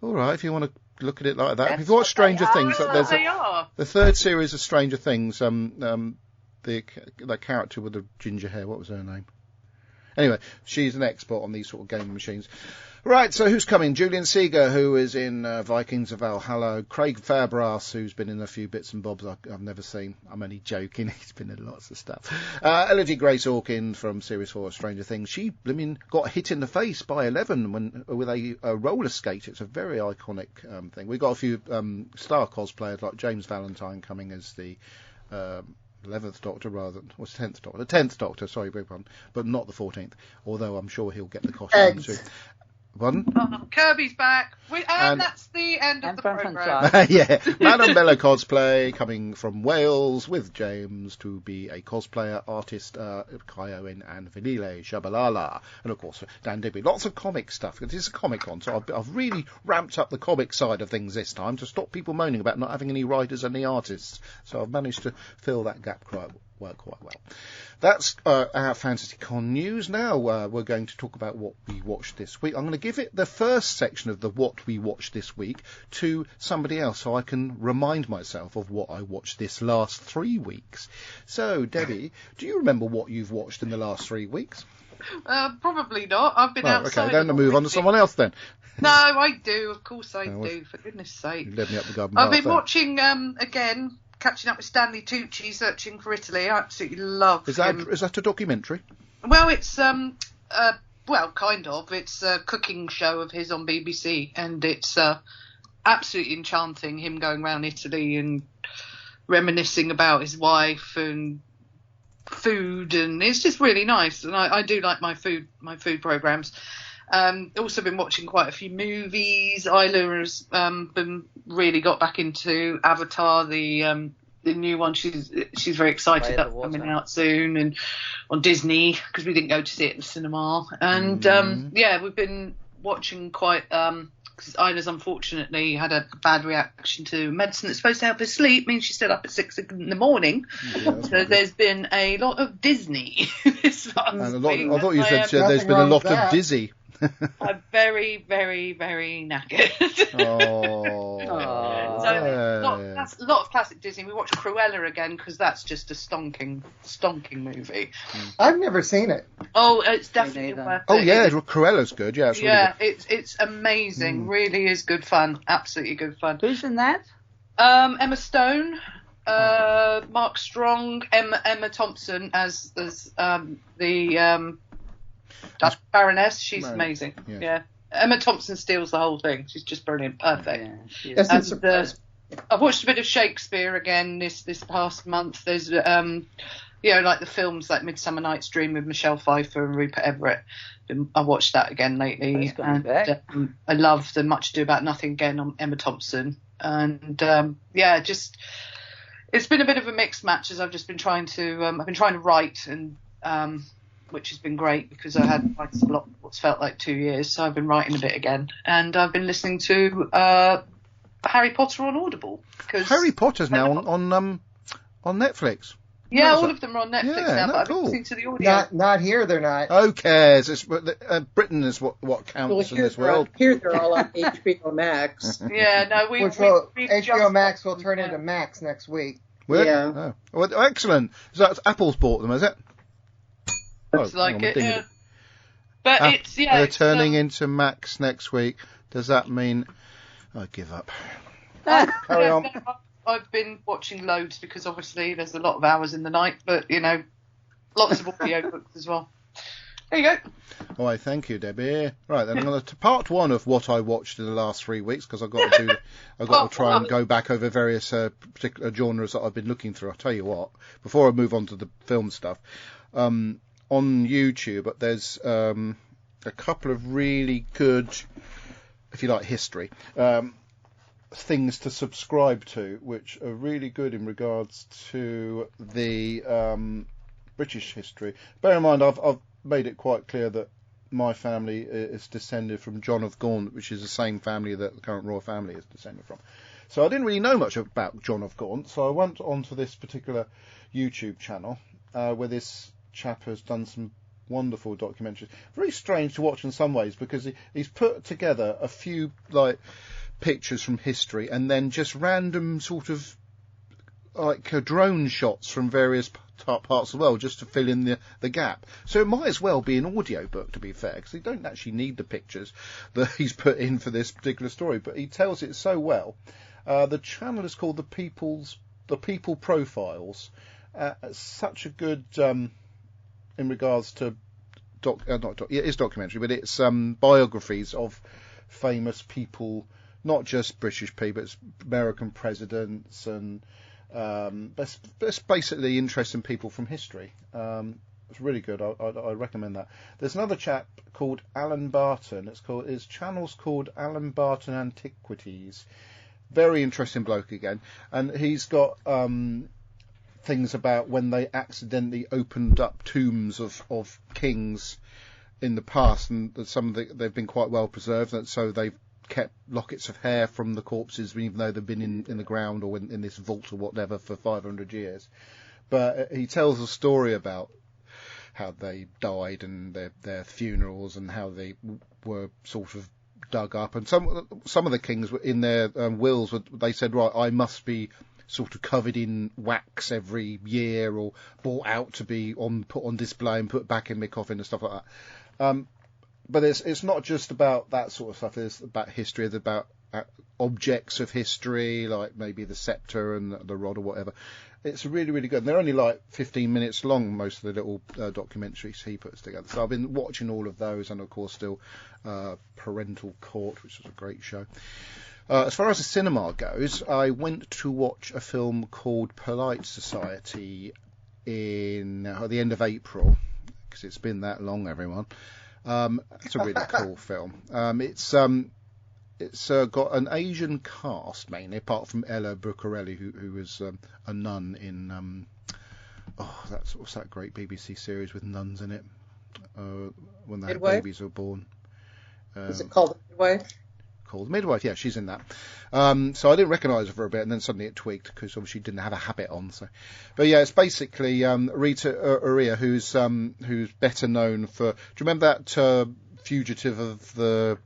All right, if you want to look at it like that. If you've watched Stranger Things, there's the third series of Stranger Things. The character with the ginger hair. What was her name? Anyway, she's an expert on these sort of gaming machines. Right, so who's coming? Julian Seeger, who is in Vikings of Valhalla. Craig Fairbrass, who's been in a few bits and bobs I've never seen. I'm only joking. He's been in lots of stuff. Elodie Grace Orkin from Series 4 of Stranger Things. She, got hit in the face by Eleven with a roller skate. It's a very iconic thing. We've got a few star cosplayers like James Valentine coming as the 11th Doctor rather than, 10th Doctor? The 10th Doctor, sorry, beg pardon, but not the 14th, although I'm sure he'll get the costume too. Pardon? Oh, Kirby's back. And that's the end of the programme. Yeah, Madame Bella cosplay coming from Wales with James to be a cosplayer artist, Kai Owen and Vanille Shabalala. And of course, Dan Digby. Lots of comic stuff. It is a Comic-Con, so I've really ramped up the comic side of things this time to stop people moaning about not having any writers and any artists. So I've managed to fill that gap quite well. That's our FantasyCon news. Now we're going to talk about what we watched this week. I'm going to give it the first section of the what we watched this week to somebody else so I can remind myself of what I watched this last 3 weeks. So, Debbie, do you remember what you've watched in the last 3 weeks? Probably not. I've been outside. Okay, then move on to someone else then. No, I do. Of course I do. For goodness sake. You led me up the garden I've been watching, again, catching up with Stanley Tucci, Searching for Italy. I absolutely love him. Is that a documentary? Well, it's kind of. It's a cooking show of his on BBC, and it's absolutely enchanting. Him going around Italy and reminiscing about his wife and food, and it's just really nice. And I do like my food programs. Also been watching quite a few movies. Isla has been really got back into Avatar, the new one. She's very excited that's coming out soon and on Disney because we didn't go to see it in the cinema. And we've been watching quite because Isla's unfortunately had a bad reaction to medicine that's supposed to help her sleep. Means she's still up at 6 in the morning. Yeah, so there's been a lot of Disney this last week. I thought you said there's been a lot of Dizzy. I'm very, very, very knackered. That's a lot of classic Disney. We watched Cruella again because that's just a stonking movie. I've never seen it. Oh, it's definitely worth it. Oh yeah, Cruella's good. Yeah, it's really good. It's amazing. Really is good fun. Absolutely good fun. Who's in that? Emma Stone, Mark Strong, Emma Thompson as the Baroness. She's amazing. Yeah. Emma Thompson steals the whole thing. She's just brilliant. Perfect. Yeah, I've watched a bit of Shakespeare again this past month. There's like the films like Midsummer Night's Dream with Michelle Pfeiffer and Rupert Everett. I watched that again lately. And I love the Much Ado About Nothing again on Emma Thompson. And just it's been a bit of a mixed match as I've just been trying to write and which has been great because I had quite a lot, what's felt like 2 years, so I've been writing a bit again. And I've been listening to Harry Potter on Audible. Harry Potter's now on Netflix. Yeah, all of them are on Netflix now, but I've been listening to the audio. Not here, they're not. Who cares? It's, Britain is what counts in this world. Here they're all on HBO Max. Yeah, no, HBO Max will turn into Max next week. Yeah. Oh. Well, excellent. So that's Apple's bought them, is it? Looks like it, yeah. But it's, yeah. They're turning into Max next week. Does that mean I give up? Carry on. I've been watching loads because obviously there's a lot of hours in the night, but, you know, lots of audio books as well. There you go. All right, thank you, Debbie. Right, then I'm going to part one of what I watched in the last 3 weeks because I've got to try and go back over various particular genres that I've been looking through. I'll tell you what, before I move on to the film stuff, on YouTube there's a couple of really good, if you like, history things to subscribe to, which are really good in regards to the British history. Bear in mind, I've made it quite clear that my family is descended from John of Gaunt, which is the same family that the current royal family is descended from. So I didn't really know much about John of Gaunt, so I went onto this particular YouTube channel where this chap has done some wonderful documentaries. Very strange to watch in some ways because he's put together a few pictures from history and then just random sort of drone shots from various parts of the world just to fill in the gap. So it might as well be an audio book, to be fair, because you don't actually need the pictures that he's put in for this particular story, but he tells it so well. The channel is called The People Profiles. Such a good in regards to it is documentary, but it's biographies of famous people, not just British people, it's American presidents and that's basically interesting people from history. It's really good. I recommend that. There's another chap called Alan Barton. His channel's called Alan Barton Antiquities. Very interesting bloke again, and he's got things about when they accidentally opened up tombs of kings in the past, and they've been quite well preserved, and so they've kept lockets of hair from the corpses, even though they've been in the ground or in this vault or whatever for 500 years. But he tells a story about how they died and their funerals and how they were sort of dug up. And some of the kings were in their wills. They said, right, I must be sort of covered in wax every year or brought out to be put on display and put back in my coffin and stuff like that. But it's not just about that sort of stuff. It's about history. It's about objects of history, like maybe the scepter and the rod or whatever. It's really, really good. And they're only like 15 minutes long, most of the little documentaries he puts together. So I've been watching all of those, and of course still Parental Court, which was a great show. As far as the cinema goes, I went to watch a film called Polite Society in the end of April, because it's been that long, everyone. It's a really cool film. It's got an Asian cast mainly, apart from Ella Buccarelli, who was a nun in what's that great BBC series with nuns in it when their babies are born. Is it called Midwife? Called Midwife, yeah, she's in that. So I didn't recognise her for a bit, and then suddenly it tweaked because obviously she didn't have a habit on. So, but yeah, it's basically Rita Uriah, who's better known for. Do you remember that Fugitive of the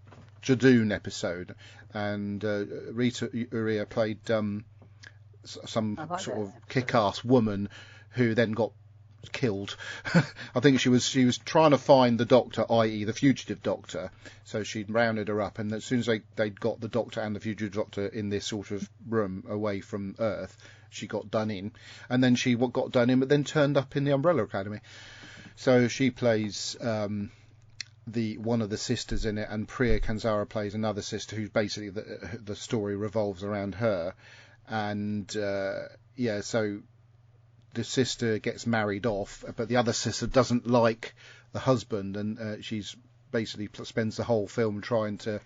Jadoon episode? And Rita Uriah played some sort of kick-ass woman who then got killed. I think she was trying to find the doctor, i.e. the fugitive doctor, so she'd rounded her up, and as soon as they'd got the doctor and the fugitive doctor in this sort of room away from Earth, she got done in, and then she got done in but then turned up in the Umbrella Academy. So she plays one of the sisters in it, and Priya Kanzara plays another sister who's basically the story revolves around her. And so the sister gets married off, but the other sister doesn't like the husband, and she's basically spends the whole film trying to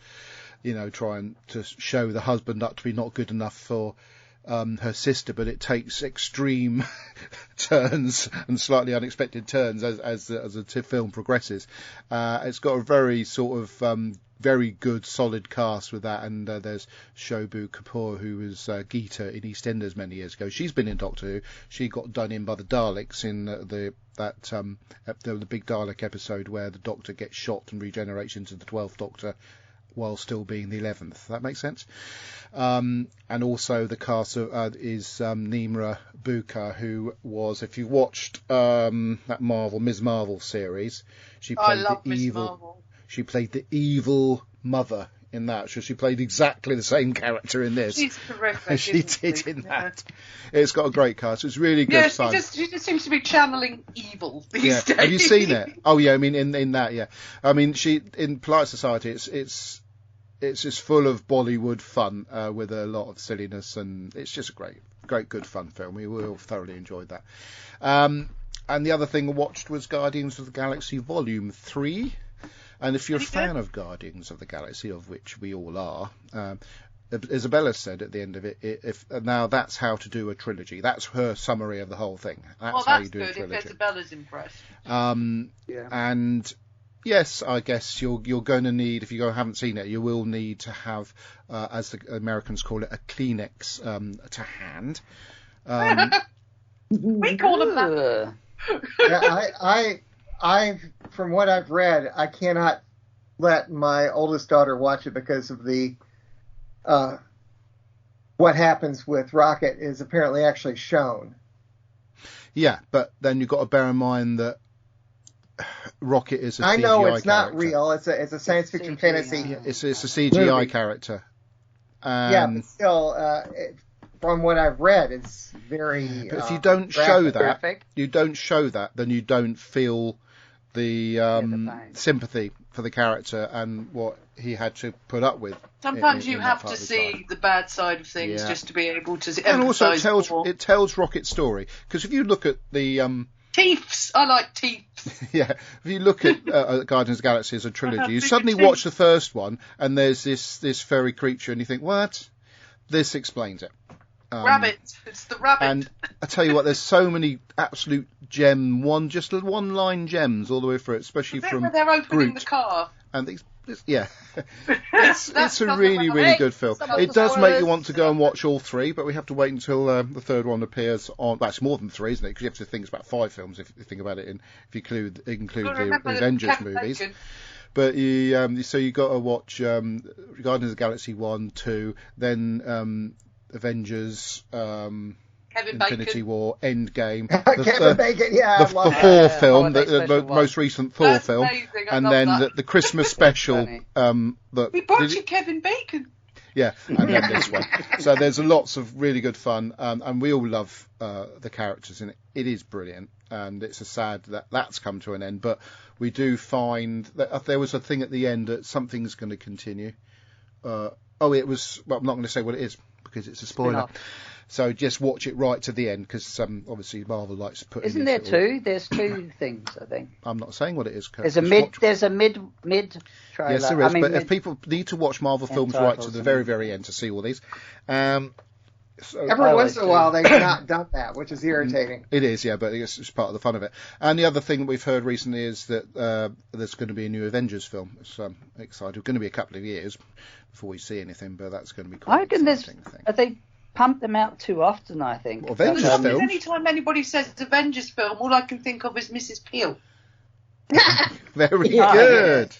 show the husband up to be not good enough for her sister, but it takes extreme turns and slightly unexpected turns as the film progresses. It's got a very sort of very good solid cast with that, and there's Shobhu Kapoor, who was Geeta in EastEnders many years ago. She's been in Doctor Who. She got done in by the Daleks in the big Dalek episode where the Doctor gets shot and regenerates into the 12th Doctor while still being the 11th. That makes sense. And also the cast is Nimra Buka, who was, if you watched that Ms. Marvel series, she played She played the evil mother in that. So she played exactly the same character in this. She's terrific. As she did in that. It's got a great cast. It's really good fun. She just seems to be channeling evil these days. Have you seen it? Oh yeah, I mean in that, yeah. I mean she in Polite Society. It's just full of Bollywood fun with a lot of silliness, and it's just a great good fun film. We all thoroughly enjoyed that. And the other thing I watched was Guardians of the Galaxy Volume 3. And if you're a fan of Guardians of the Galaxy, of which we all are, Isabella said at the end of it, now that's how to do a trilogy. That's her summary of the whole thing. That's how you do a trilogy. If Isabella's impressed. And yes, I guess you're going to need, if you haven't seen it, you will need to have, as the Americans call it, a Kleenex to hand. We call them that. I, from what I've read, I cannot let my oldest daughter watch it because of the what happens with Rocket is apparently actually shown. Yeah, but then you've got to bear in mind that Rocket is a CGI character. I know it's not real. It's a science fiction fantasy. Yeah, it's a CGI character. Yeah, but still, from what I've read, it's very. But if you don't show that, then you don't feel the sympathy for the character and what he had to put up with. Sometimes you have to see the bad side of things just to be able to. And also, it tells Rocket's story, because if you look at the Teeths, I like teeths. Yeah, if you look at Guardians of the Galaxy as a trilogy, you suddenly watch the first one and there's this furry creature, and you think, what? This explains it. Rabbit. It's the rabbit. And I tell you what, there's so many absolute just one-line gems all the way through it, especially from where they're opening Groot. the car. And it's a really, really good film. It does make you want to go and watch all three, but we have to wait until the third one appears on. Well, it's more than three, isn't it? Because you have to think it's about 5 films if you think about it. If you include the Avengers movies. But so you got to watch Guardians of the Galaxy 1, 2, then Avengers, Infinity War, Endgame, the Thor film, the most recent Thor film, and then the Christmas special. We brought you Kevin Bacon. Yeah, and then this one. So there's lots of really good fun, and we all love the characters in it. It is brilliant, and it's a sad that that's come to an end. But we do find that there was a thing at the end that something's going to continue. It was. Well, I'm not going to say what it is because it's a spoiler. So just watch it right to the end, because obviously Marvel likes to put. Isn't there two? There's two things, I think. I'm not saying what it is. Kurt. There's a mid trailer. Yes, there is. But if people need to watch Marvel films right to the very, very end to see all these. So, every once in a while they've not done that, which is irritating. It is, yeah, but it's part of the fun of it. And the other thing that we've heard recently is that there's going to be a new Avengers film. It's exciting. It's going to be a couple of years before we see anything, but that's going to be quite exciting. I think pump them out too often, I think. Well, Avengers film. Anytime anybody says Avengers film, all I can think of is Mrs. Peel. Very good.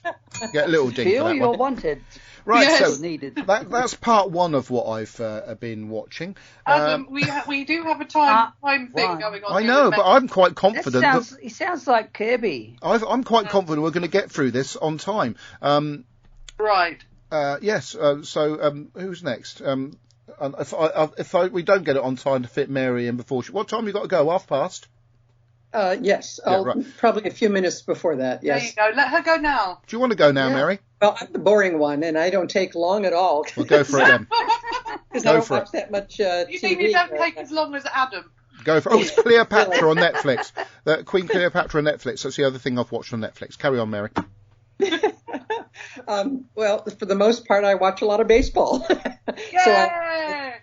Get a little ding Peel, for that you're one. Wanted. Right, yes. so that's part one of what I've been watching. Adam, we do have a time thing going on. I know, but I'm quite confident. He sounds like Kirby. I'm quite confident we're going to get through this on time. Right. Yes. So who's next? If we don't get it on time to fit Mary in before what time you got to go? 1:30? Yes, probably a few minutes before that. Yes. There you go. Let her go now. Do you want to go now, Mary? Well, I'm the boring one, and I don't take long at all. Well, go for it then. Because I don't watch that much TV. You think you don't take as long as Adam? Go for it. Oh, it's Cleopatra on Netflix. Queen Cleopatra on Netflix. That's the other thing I've watched on Netflix. Carry on, Mary. Well, for the most part, I watch a lot of baseball. Yeah.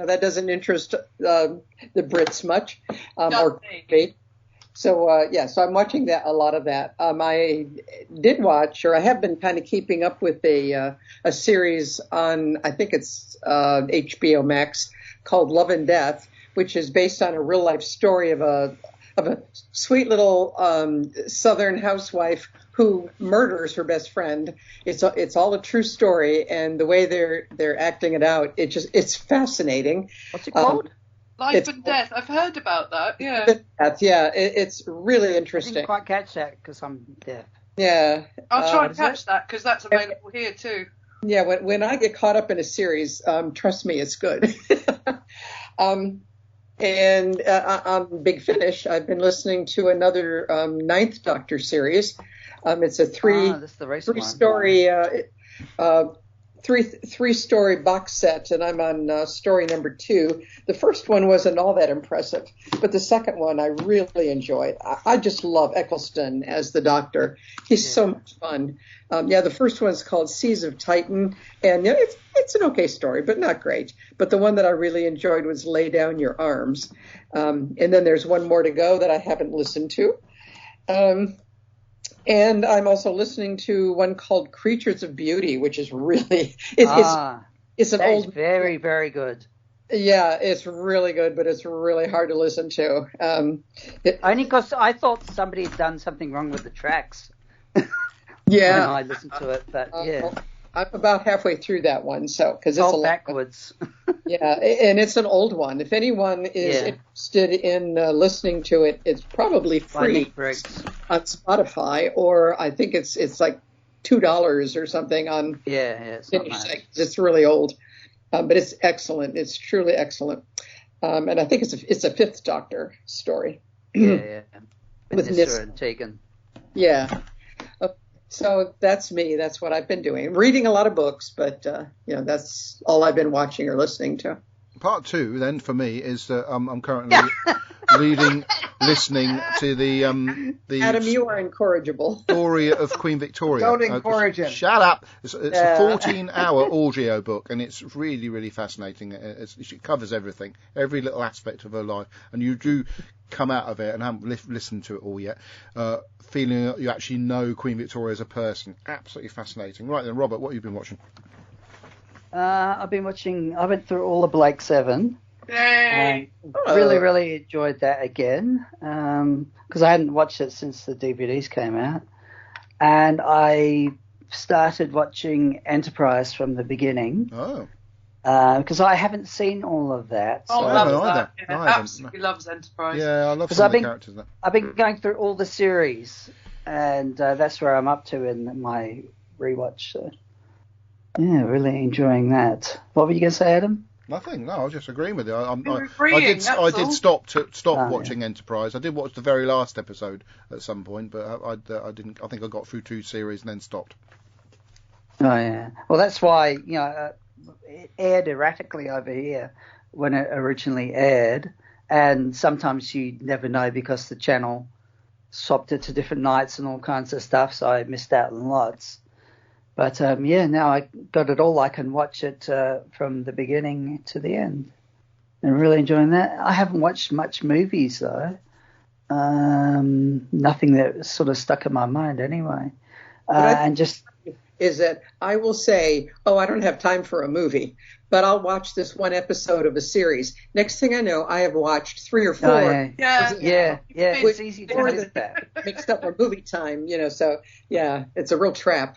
that doesn't interest the Brits much, or Nothing. me. So so I'm watching a lot of that. I did watch, or I have been kind of keeping up with a series on, I think it's HBO Max, called Love and Death, which is based on a real life story of a sweet little Southern housewife who murders her best friend. It's all a true story, and the way they're acting it out, it's fascinating. What's it called? Life and Death. I've heard about that. Yeah. It's really I interesting. didn't quite catch that because I'm deaf. Yeah. I'll try and is catch that because that's available here too. Yeah, when I get caught up in a series, trust me, it's good. And on Big Finish, I've been listening to another Ninth Doctor series. It's a three-story box set, and I'm on story number 2. The first one wasn't all that impressive, but the second one I really enjoyed. I just love Eccleston as the Doctor. He's so much fun. The first one's called Seas of Titan, and it's an okay story, but not great. But the one that I really enjoyed was Lay Down Your Arms. And then there's one more to go that I haven't listened to. And I'm also listening to one called Creatures of Beauty, which is really it's an old, very, very good. Yeah, it's really good, but it's really hard to listen to. Only because I thought somebody had done something wrong with the tracks. Yeah, when I listened to it, but I'm about halfway through that one, because it's all backwards. Yeah, and it's an old one. If anyone is interested in listening to it, it's probably free on Spotify, or I think it's like $2 or something on it's It's really old, but it's excellent. It's truly excellent, and I think it's a Fifth Doctor story. With Nissa and Tegan. Yeah. So that's me. That's what I've been doing. Reading a lot of books, but that's all I've been watching or listening to. Part 2, then, for me, is that I'm currently listening to the Adam, you are incorrigible. Story of Queen Victoria. Don't encourage him. Shut up. It's a 14-hour audio book, and it's really, really fascinating. It covers everything, every little aspect of her life, and you do come out of it, and I haven't listened to it all yet, feeling that you actually know Queen Victoria as a person. Absolutely fascinating. Right then, Robert, what have you been watching? I went through all the Blake 7. Yay! Really, really enjoyed that again, because I hadn't watched it since the DVDs came out. And I started watching Enterprise from the beginning. Oh. Because I haven't seen all of that. So I haven't either. Yeah, absolutely loves Enterprise. Yeah, I love some of the characters. I've been going through all the series, and that's where I'm up to in my rewatch. So, yeah, really enjoying that. What were you going to say, Adam? Nothing. No, I was just agreeing with you. I did stop watching Enterprise. I did watch the very last episode at some point, but I didn't. I think I got through 2 series and then stopped. Oh yeah. Well, that's why it aired erratically over here when it originally aired, and sometimes you never know because the channel swapped it to different nights and all kinds of stuff, so I missed out on lots. But now I got it all. I can watch it from the beginning to the end, and really enjoying that. I haven't watched much movies though. Nothing that sort of stuck in my mind anyway, is that I will say, I don't have time for a movie, but I'll watch this one episode of a series. Next thing I know, I have watched 3 or 4. Yeah. It's easy to do that. Mixed up our movie time, so yeah, it's a real trap.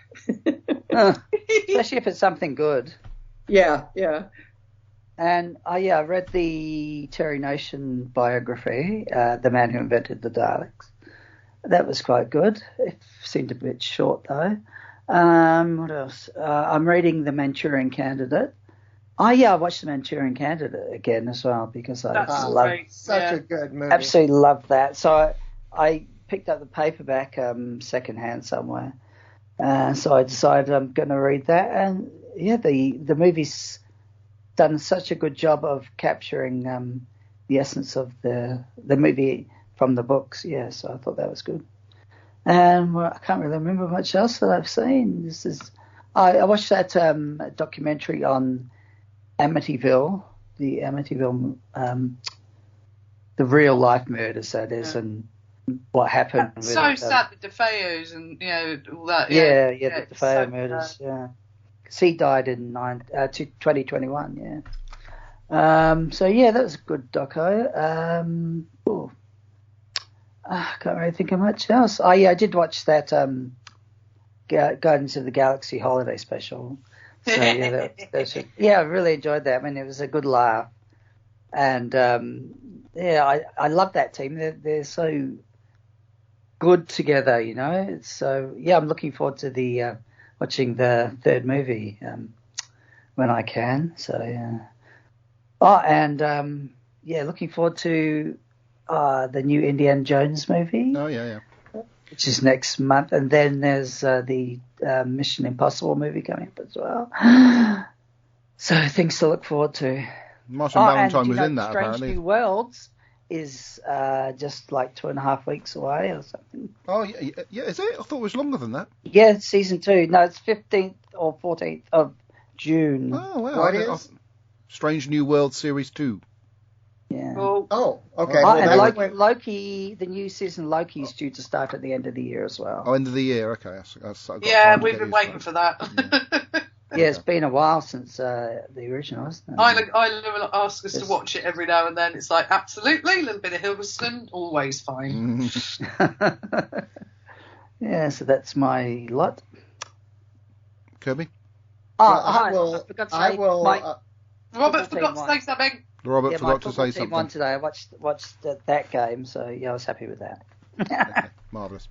Especially if it's something good. Yeah. And I read the Terry Nation biography, The Man Who Invented the Daleks. That was quite good. It seemed a bit short though. What else? I'm reading The Manchurian Candidate. I watched The Manchurian Candidate again as well because I love such a good movie. Absolutely love that. So I picked up the paperback secondhand somewhere. So I decided I'm going to read that, and the movie's done such a good job of capturing the essence of the movie from the books. Yeah, so I thought that was good. And I can't really remember much else that I've seen. I watched that documentary on Amityville the Amityville, the real life murders that is, and what happened. That's so sad, the DeFeos and all that. The DeFeo so murders. Yeah, because he died in 2021. So yeah, that was a good doco. I can't really think of much else. Oh yeah, I did watch that Guardians of the Galaxy holiday special. So yeah, I really enjoyed that. I mean, it was a good laugh, and I love that team. They're so good together, So yeah, I'm looking forward to the watching the third movie when I can. So yeah. Oh, and looking forward to the new Indiana Jones movie. Oh yeah. Which is next month, and then there's the Mission Impossible movie coming up as well. So things to look forward to. Martin Valentine was in that, Strange apparently. New Worlds is just like 2.5 weeks away or something. Oh yeah, is it? I thought it was longer than that. Yeah, season 2. No, it's 15th or 14th of June. Oh wow! What is? Strange New World Series 2. Yeah. Oh, okay. And Loki, the new season Loki is due to start at the end of the year as well. Oh, end of the year. Okay. We've been waiting for that. Yeah, it's been a while since the original, isn't it? I ask us to watch it every now and then. It's like, absolutely, a little bit of Hiddleston, always fine. Yeah, so that's my lot. Kirby? I forgot to say, Robert forgot to say something. Robert forgot to say something. One today. I watched that game, so yeah, I was happy with that. Okay, marvelous.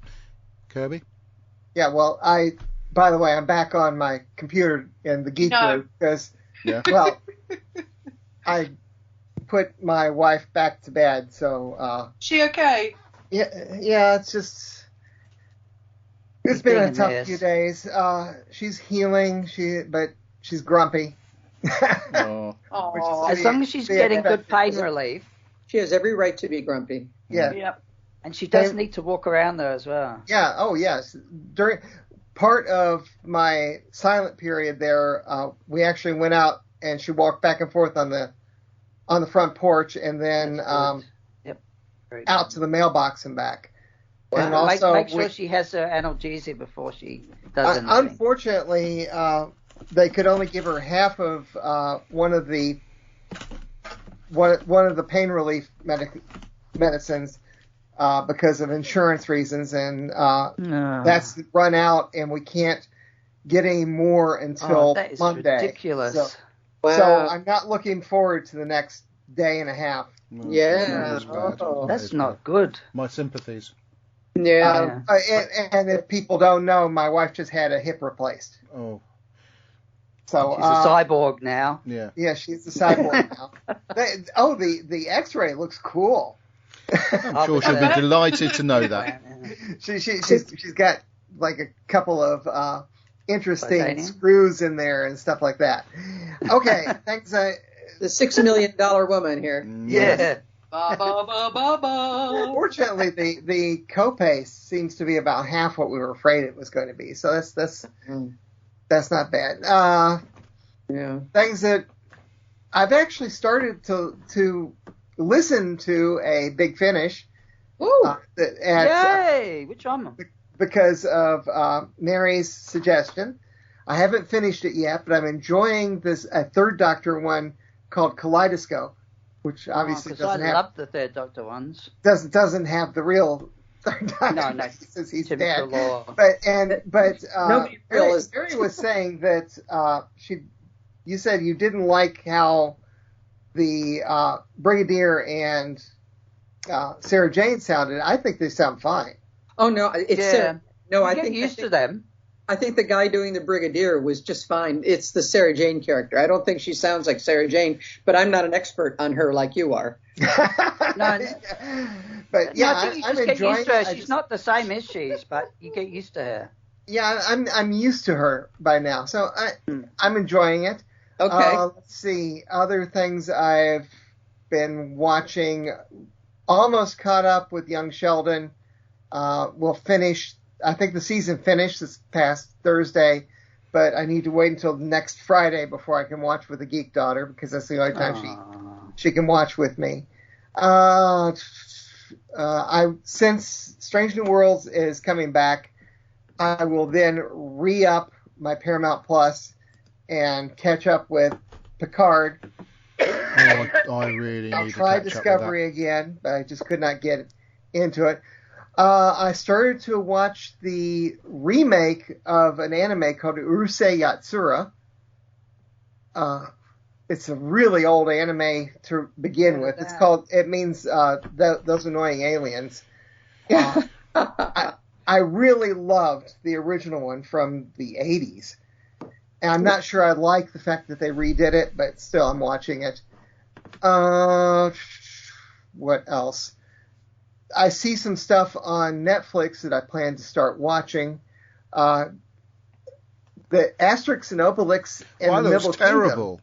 Kirby? Yeah, well, by the way, I'm back on my computer in the geek group because, I put my wife back to bed, so. She okay? Yeah, it's been a tough few days. She's healing, but she's grumpy. As long as she's getting good pain relief. She has every right to be grumpy. Yeah. Yep. And she does need to walk around though as well. Yeah. Oh, yes. During part of my silent period there, we actually went out and she walked back and forth on the front porch and then out to the mailbox and back. Wow. And also make sure she has her analgesia before she does anything. Unfortunately, they could only give her half of one of the pain relief medicines because of insurance reasons, and that's run out, and we can't get any more until that is Monday. Ridiculous. So I'm not looking forward to the next day and a half. That's not good. My sympathies. Yeah. And if people don't know, my wife just had a hip replaced. Oh. So she's a cyborg now. Yeah. Yeah, she's a cyborg now. The X-ray looks cool. I'm sure she'll be delighted to know that. She's got like a couple of interesting screws in there and stuff like that. Okay, thanks. The $6 million woman here. Yeah. Fortunately, the copay seems to be about half what we were afraid it was going to be. So that's not bad. Things that I've actually started to listen to a Big Finish. Yay! Which one? Because of Mary's suggestion. I haven't finished it yet, but I'm enjoying a Third Doctor one called Kaleidoscope, which obviously doesn't have. I love the Third Doctor ones. Doesn't have the real Third Doctor. No, since he's typical dead. law. But realized. Mary was saying that you said you didn't like how the Brigadier and Sarah Jane sounded. I think they sound fine. Oh no, I think used to them. I think the guy doing the Brigadier was just fine. It's the Sarah Jane character. I don't think she sounds like Sarah Jane, but I'm not an expert on her like you are. But yeah, I'm enjoying used to her. She's not the same as she is, but you get used to her. Yeah, I'm used to her by now, so I'm enjoying it. Okay. Let's see. Other things I've been watching. Almost caught up with Young Sheldon. We'll finish. I think the season finished this past Thursday, but I need to wait until next Friday before I can watch with the Geek Daughter because that's the only time she can watch with me. Since Strange New Worlds is coming back, I will then re-up my Paramount Plus and catch up with Picard. I really I'll need try to catch Discovery up with again, but I just could not get into it. I started to watch the remake of an anime called Urusei Yatsura. It's a really old anime to begin with. It's called, it means those annoying aliens. I really loved the original one from the 80s. And I'm not sure I like the fact that they redid it, but still I'm watching it. What else? I see some stuff on Netflix that I plan to start watching. The Asterix and Obelix in the Middle looks terrible.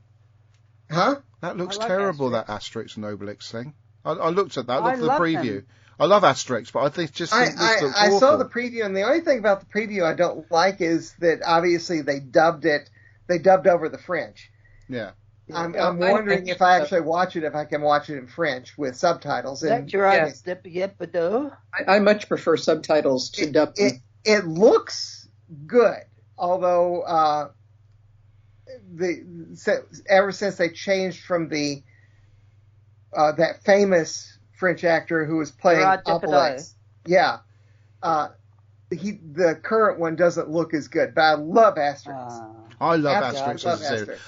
Kingdom. Huh? That looks like terrible, Asterix. that Asterix and Obelix thing. I looked at that, I looked at the love preview. them. I love Asterix, but I think this looks I awful. saw the preview, and the only thing about the preview I don't like is that obviously they dubbed over the French. Yeah. I'm wondering if I actually watch it, if I can watch it in French with subtitles. I much prefer subtitles to dub. It looks good, although ever since they changed from the that famous French actor who was playing Obelix, the current one doesn't look as good. But I love Asterix. I love Asterix as a series.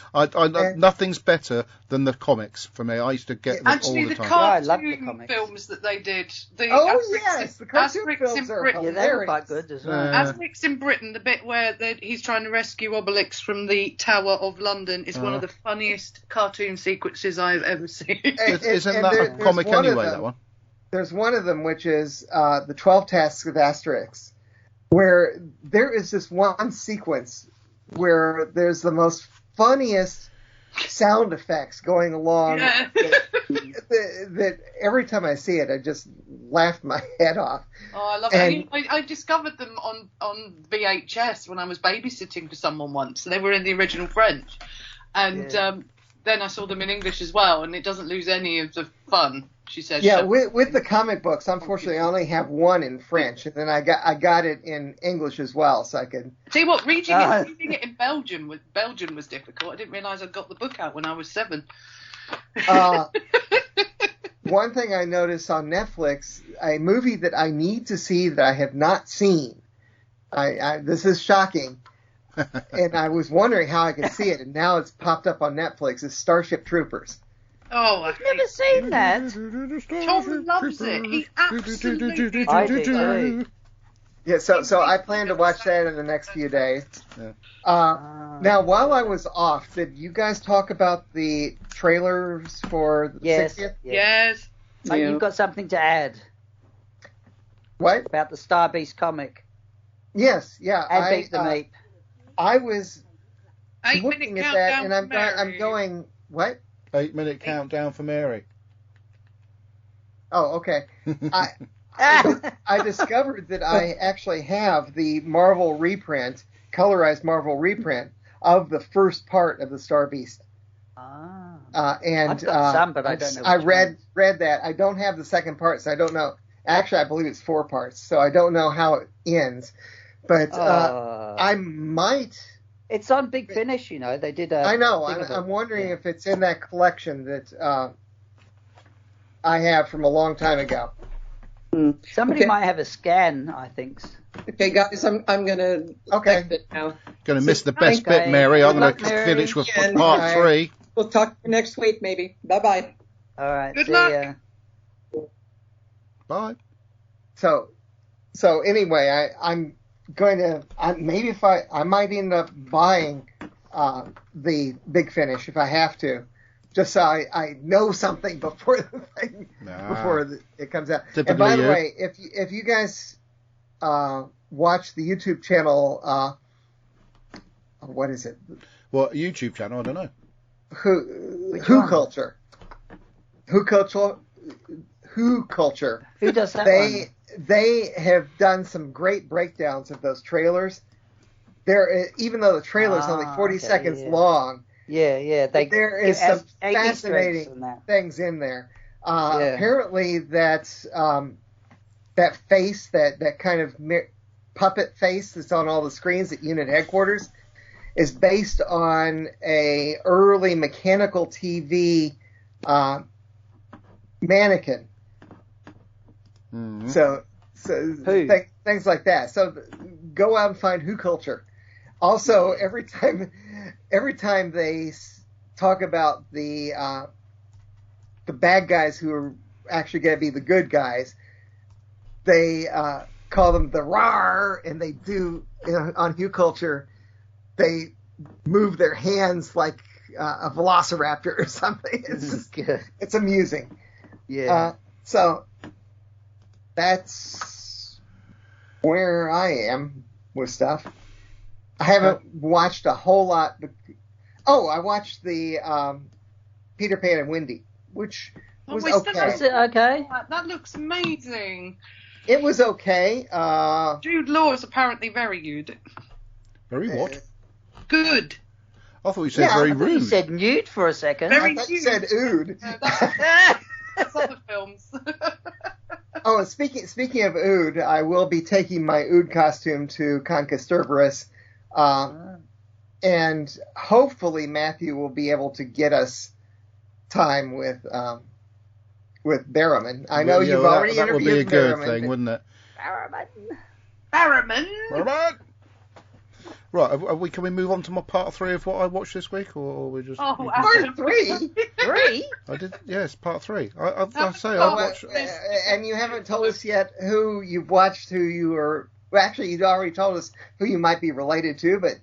Nothing's better than the comics for me. I used to get them all the time. I love the films that they did. The cartoon films are hilarious. Yeah, they were quite good as well. Asterix in Britain, the bit where he's trying to rescue Obelix from the Tower of London, is one of the funniest cartoon sequences I've ever seen. Isn't that a comic anyway, that one? There's one of them which is the 12 Tasks of Asterix, where there is this one sequence where there's the most funniest sound effects going along that every time I see it, I just laugh my head off. Oh, I love it. I discovered them on VHS when I was babysitting for someone once. They were in the original French. And then I saw them in English as well, and it doesn't lose any of the fun, she says. Yeah, with the comic books, unfortunately, I only have one in French, and then I got it in English as well, so I could... Tell you what, reading it in Belgium was difficult. I didn't realise I'd got the book out when I was 7. One thing I noticed on Netflix, a movie that I need to see that I have not seen, this is shocking, and I was wondering how I could see it, and now it's popped up on Netflix, is Starship Troopers. Oh, I've never seen that. Tom loves it. He absolutely I do. Yeah, so I plan to watch that in the next few days. Now, while I was off, did you guys talk about the trailers for the 60th? Yes. So you've got something to add. What? About the Star Beast comic. Yes, yeah. And Beat the Meat. I was 8 looking minute at that, countdown and for I'm going, what? 8-minute countdown for Mary. Oh, okay. I discovered that I actually have the Marvel reprint, colorized Marvel reprint of the first part of the Star Beast. And I've got some, but I don't know. I read that. I don't have the second part, so I don't know. Actually, I believe it's 4 parts, so I don't know how it ends. But I might. It's on Big Finish, you know. They did a. I know. I'm wondering if it's in that collection that I have from a long time ago. Somebody might have a scan, I think. Okay, guys, I'm going to exit it now. Going to miss the best bit, Mary. I'm going to finish with part 3. We'll talk to you next week, maybe. Bye-bye. All right. Good see luck. ya. Bye. So anyway, I'm going to maybe if I might end up buying the Big Finish if I have to, just so I know something before the thing before it comes out. Typically, and by the way, if you guys watch the YouTube channel, what is it? What YouTube channel? I don't know. Who Culture. Who Culture. Who does that? They have done some great breakdowns of those trailers. Even though the trailer is only 40 seconds long, Yeah. There is some Easter eggs fascinating and that. things in there. Yeah. Apparently, that's that face, that kind of puppet face that's on all the screens at unit headquarters, is based on a early mechanical TV mannequin. Mm-hmm. So things like that. So go out and find Who Culture. Also, every time they talk about the bad guys who are actually going to be the good guys, they call them the RAR, and they do, on Hue Culture, they move their hands like a velociraptor or something. It's just good. It's amusing. Yeah. So that's where I am with stuff. I haven't watched a whole lot. Oh, I watched the Peter Pan and Wendy, which was okay. Is it okay? That looks amazing. It was okay. Jude Law is apparently very good. Very what? Good. I thought you said very rude. You said nude for a second. I thought you said ood. That's other films. Oh, and speaking of ood, I will be taking my ood costume to Concasterverus, and hopefully Matthew will be able to get us time with Barrowman. I know you've already that interviewed would be a good Barrowman, thing, wouldn't it? Barrowman. Right, can we move on to my part 3 of what I watched this week, or we just... Oh, part 3? 3? I did, yes, part 3. I watched... And you haven't told us yet who you've watched, who you are... Well, actually, you'd already told us who you might be related to, but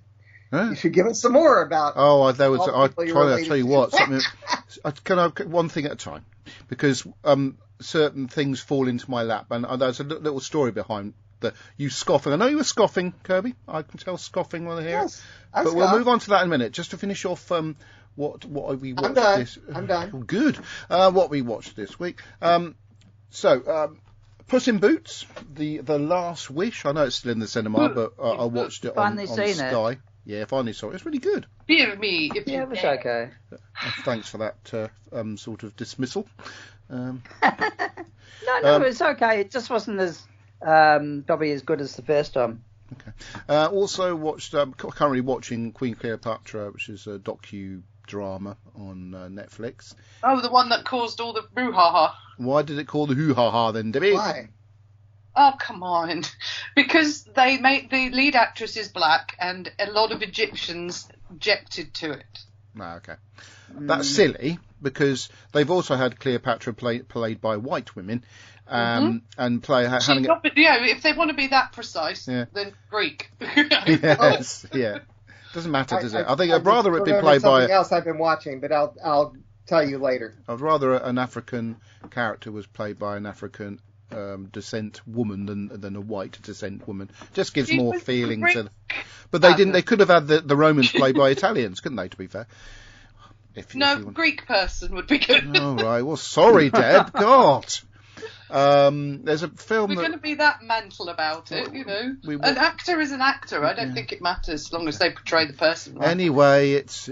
you should give us some more about... Oh, I'll tell you what, something... one thing at a time, because certain things fall into my lap, and there's a little story behind you scoffing. I know you were scoffing, Kirby. I can tell scoffing when I hear it. But we'll move on to that in a minute. Just to finish off what we watched I'm done. Good. What we watched this week. So Puss in Boots, the Last Wish. I know it's still in the cinema, but I watched it on Sky. Yeah, finally saw it. It's really good. Hear me if you it was okay. Thanks for that sort of dismissal. No, it's okay. It just wasn't as probably as good as the first time. Okay. Also watched. Currently watching Queen Cleopatra, which is a docu-drama on Netflix. Oh, the one that caused all the brouhaha. Why did it call the hoo-ha-ha then, Debbie? Why? Oh, come on. Because they made the lead actress is black, and a lot of Egyptians objected to it. Okay. That's silly, because they've also had Cleopatra played by white women. And having if they want to be that precise, then Greek. Yes, yeah. Doesn't matter, does it? I think I'd rather it be played by something else I've been watching, but I'll tell you later. I'd rather an African character was played by an African descent woman than a white descent woman. Just gives more feeling to. But they didn't. They could have had the Romans played by Italians, couldn't they? To be fair. If Greek person would be good. All right. Well, sorry, Deb. God. There's a film. We're going to be that mental about it, An actor is an actor. I don't think it matters as long as they portray the person right. Anyway, it's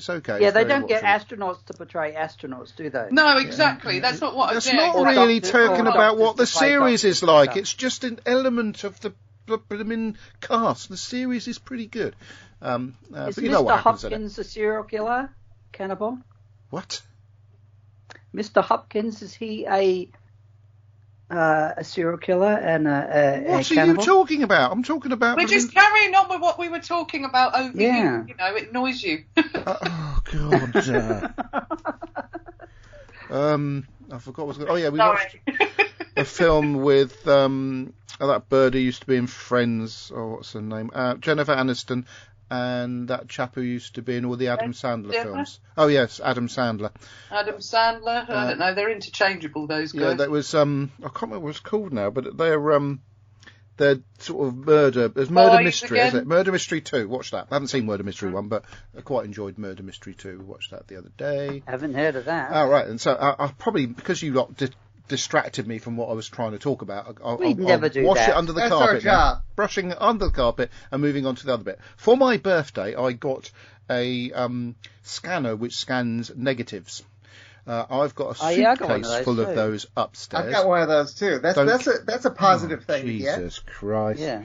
okay. Yeah, they don't get astronauts to portray astronauts, do they? No, exactly. That's not what I'm saying. That's not really talking about what the series is like. It's just an element of the blooming cast. The series is pretty good. Is but you know what happens Hopkins a serial killer? Cannibal? What? Mr. Hopkins, is he a serial killer and a what are cannibal? you talking about? I'm talking about... We're just carrying on with what we were talking about over here. It annoys you. Oh, God. I forgot what was going on. Oh, yeah, we watched a film with that bird who used to be in Friends. Oh, what's her name? Jennifer Aniston. And that chap who used to be in all the Adam Sandler films. Oh, yes, Adam Sandler. Adam Sandler? I don't know. They're interchangeable, those guys. Yeah, that was... I can't remember what it's called now, but they're sort of murder... There's Murder Mystery, isn't it? Murder Mystery 2. Watch that. I haven't seen Murder Mystery 1, but I quite enjoyed Murder Mystery 2. Watched that the other day. Haven't heard of that. Oh, right. And so I probably... Because you lot distracted me from what I was trying to talk about. We'd never do wash that. it under the That's carpet our now. job. Brushing it under the carpet and moving on to the other bit. For my birthday, I got a scanner which scans negatives. I've got a suitcase full of those upstairs. I've got one of those too. That's a positive thing to get. Jesus Christ. Yeah.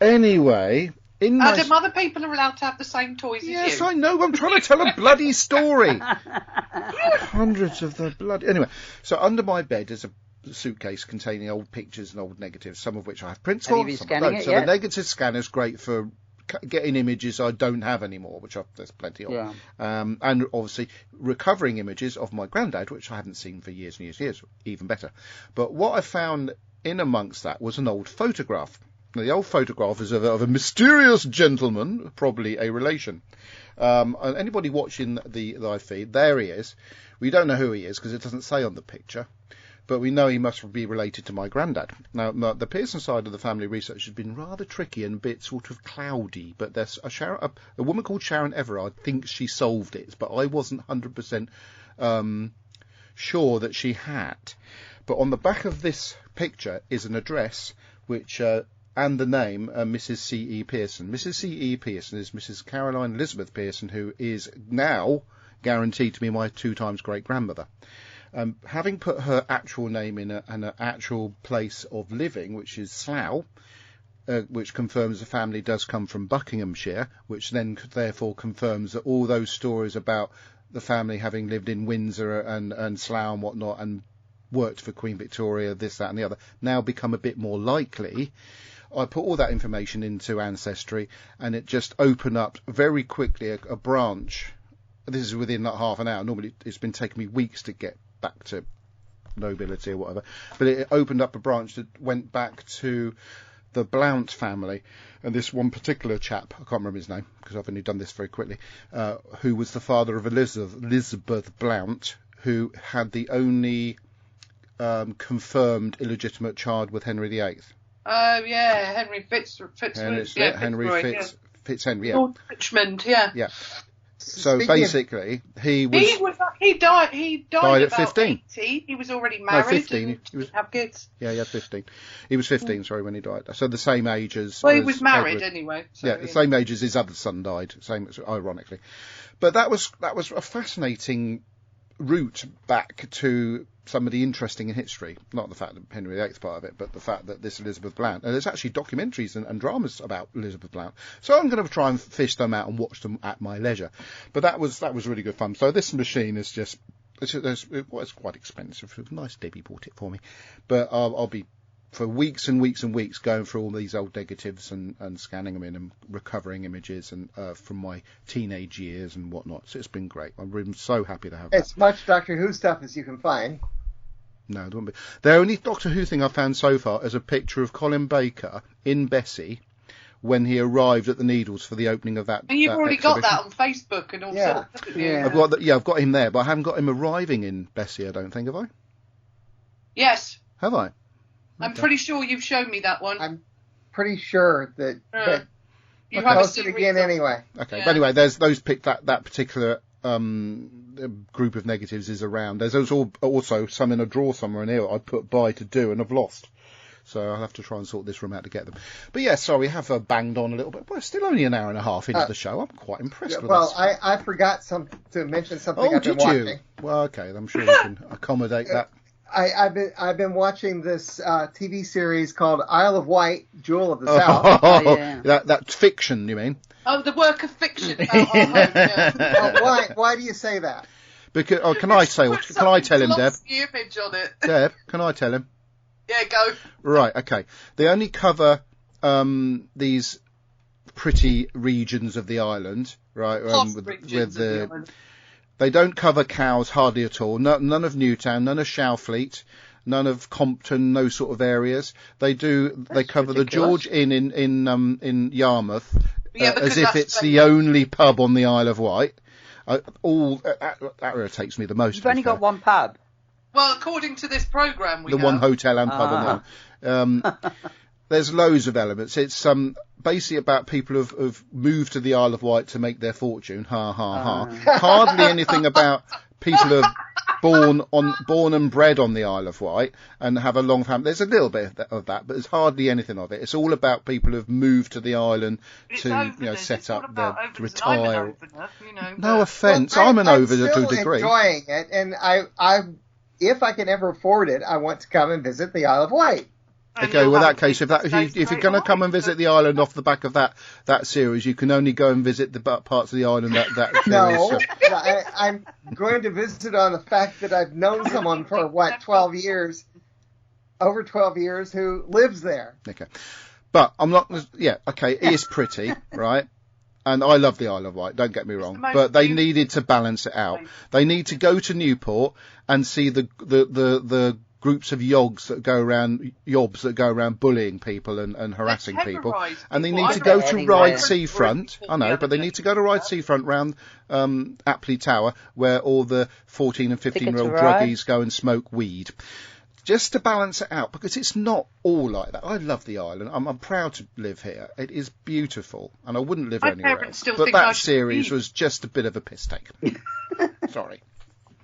Anyway, Adam, other people are allowed to have the same toys as you. Yes, I know. I'm trying to tell a bloody story. Hundreds of the bloody... Anyway, so under my bed is a suitcase containing old pictures and old negatives, some of which I have prints for, some I don't. So the negative scanner is great for getting images I don't have anymore, which there's plenty of. Yeah. And obviously recovering images of my granddad, which I haven't seen for years and years and years, even better. But what I found in amongst that was an old photograph. Now, the old photograph is of a mysterious gentleman, probably a relation. And anybody watching the live feed, there he is. We don't know who he is because it doesn't say on the picture, but we know he must be related to my granddad. Now, the Pearson side of the family research has been rather tricky and a bit sort of cloudy, but there's a woman called Sharon Everard thinks she solved it, but I wasn't 100% sure that she had. But on the back of this picture is an address which... and the name, Mrs. C.E. Pearson. Mrs. C.E. Pearson is Mrs. Caroline Elizabeth Pearson, who is now guaranteed to be my 2 times great-grandmother. Having put her actual name in an actual place of living, which is Slough, which confirms the family does come from Buckinghamshire, which then therefore confirms that all those stories about the family having lived in Windsor and Slough and whatnot and worked for Queen Victoria, this, that and the other, now become a bit more likely. I put all that information into Ancestry, and it just opened up very quickly a branch. This is within like half an hour. Normally, it's been taking me weeks to get back to nobility or whatever. But it opened up a branch that went back to the Blount family. And this one particular chap, I can't remember his name because I've only done this very quickly, who was the father of Elizabeth Blount, who had the only confirmed illegitimate child with Henry VIII. Oh, yeah, Henry Fitzhenry, yeah. Lord Richmond, yeah. Yeah. So basically, he died at 15. 18. He was already married. No, 15. And he was, have kids. Yeah, he had 15. He was 15, sorry, when he died. So the same age as... Well, he was married anyway. So, yeah, the same age as his other son died, ironically. But that was a fascinating route back to somebody interesting in history. Not the fact that Henry VIII's part of it, but the fact that this Elizabeth Blount, and there's actually documentaries and dramas about Elizabeth Blount. So I'm going to try and fish them out and watch them at my leisure. But that was really good fun. So this machine is just, it's quite expensive. Nice Debbie bought it for me. But I'll be for weeks and weeks and weeks going through all these old negatives and scanning them in and recovering images and from my teenage years and whatnot. So it's been great. I'm so happy to have that. As much Doctor Who stuff as you can find. No, there wouldn't be. The only Doctor Who thing I've found so far is a picture of Colin Baker in Bessie when he arrived at the Needles for the opening of that. And you've already exhibition. got that on Facebook and all sorts, haven't you? Yeah. I've got him there, but I haven't got him arriving in Bessie, I don't think, have I? Yes. Have I? I'm pretty sure you've shown me that one. I'm pretty sure that you have post it again anyway. Okay, but anyway, there's that particular group of negatives is around. There's also some in a drawer somewhere in here I put by to do and I've lost. So I'll have to try and sort this room out to get them. But yeah, sorry, we have banged on a little bit. Well, it's still only an hour and a half into the show. I'm quite impressed with well, this. I forgot to mention something I've been did watching. you? Well, okay, I'm sure we can accommodate that. I've been watching this TV series called Isle of Wight, Jewel of the South. That's fiction, you mean? Oh, the work of fiction. Why do you say that? Because can I tell him, Deb? Image on it. Deb, can I tell him? Yeah, go. Right, okay. They only cover these pretty regions of the island, right? They don't cover Cowes hardly at all. None of Newtown, none of Shalfleet, none of Compton, those sort of areas. They cover the George Inn in Yarmouth, as if it's the only pub on the Isle of Wight. That irritates me the most. You've only got one pub. Well, according to this programme, one hotel and pub on there. There's loads of elements. It's basically about people who've moved to the Isle of Wight to make their fortune. Ha ha ha. Hardly anything about people born and bred on the Isle of Wight and have a long family. There's a little bit of that, but there's hardly anything of it. It's all about people who've moved to the island to set up their retire. No offence, I'm an over to a degree. Enjoying it, and I if I can ever afford it, I want to come and visit the Isle of Wight. Okay, well, in that case, if you're going to come and visit the island off the back of that series, you can only go and visit the parts of the island that No, series. I'm going to visit on the fact that I've known someone for, 12 years, over 12 years, who lives there. Okay. But I'm not, yeah, okay, it is pretty, right? And I love the Isle of Wight, don't get me wrong, but they needed to balance it out. They need to go to Newport and see the groups of yobs that go around bullying people and harassing people, and they need to go to Ryde Seafront. I know, but they need to go to Ryde Seafront round Apley Tower, where all the 14 and 15-year-old druggies go and smoke weed, just to balance it out, because it's not all like that. I love the island. I'm proud to live here. It is beautiful, and I wouldn't live anywhere else. But that series was just a bit of a piss take. Sorry.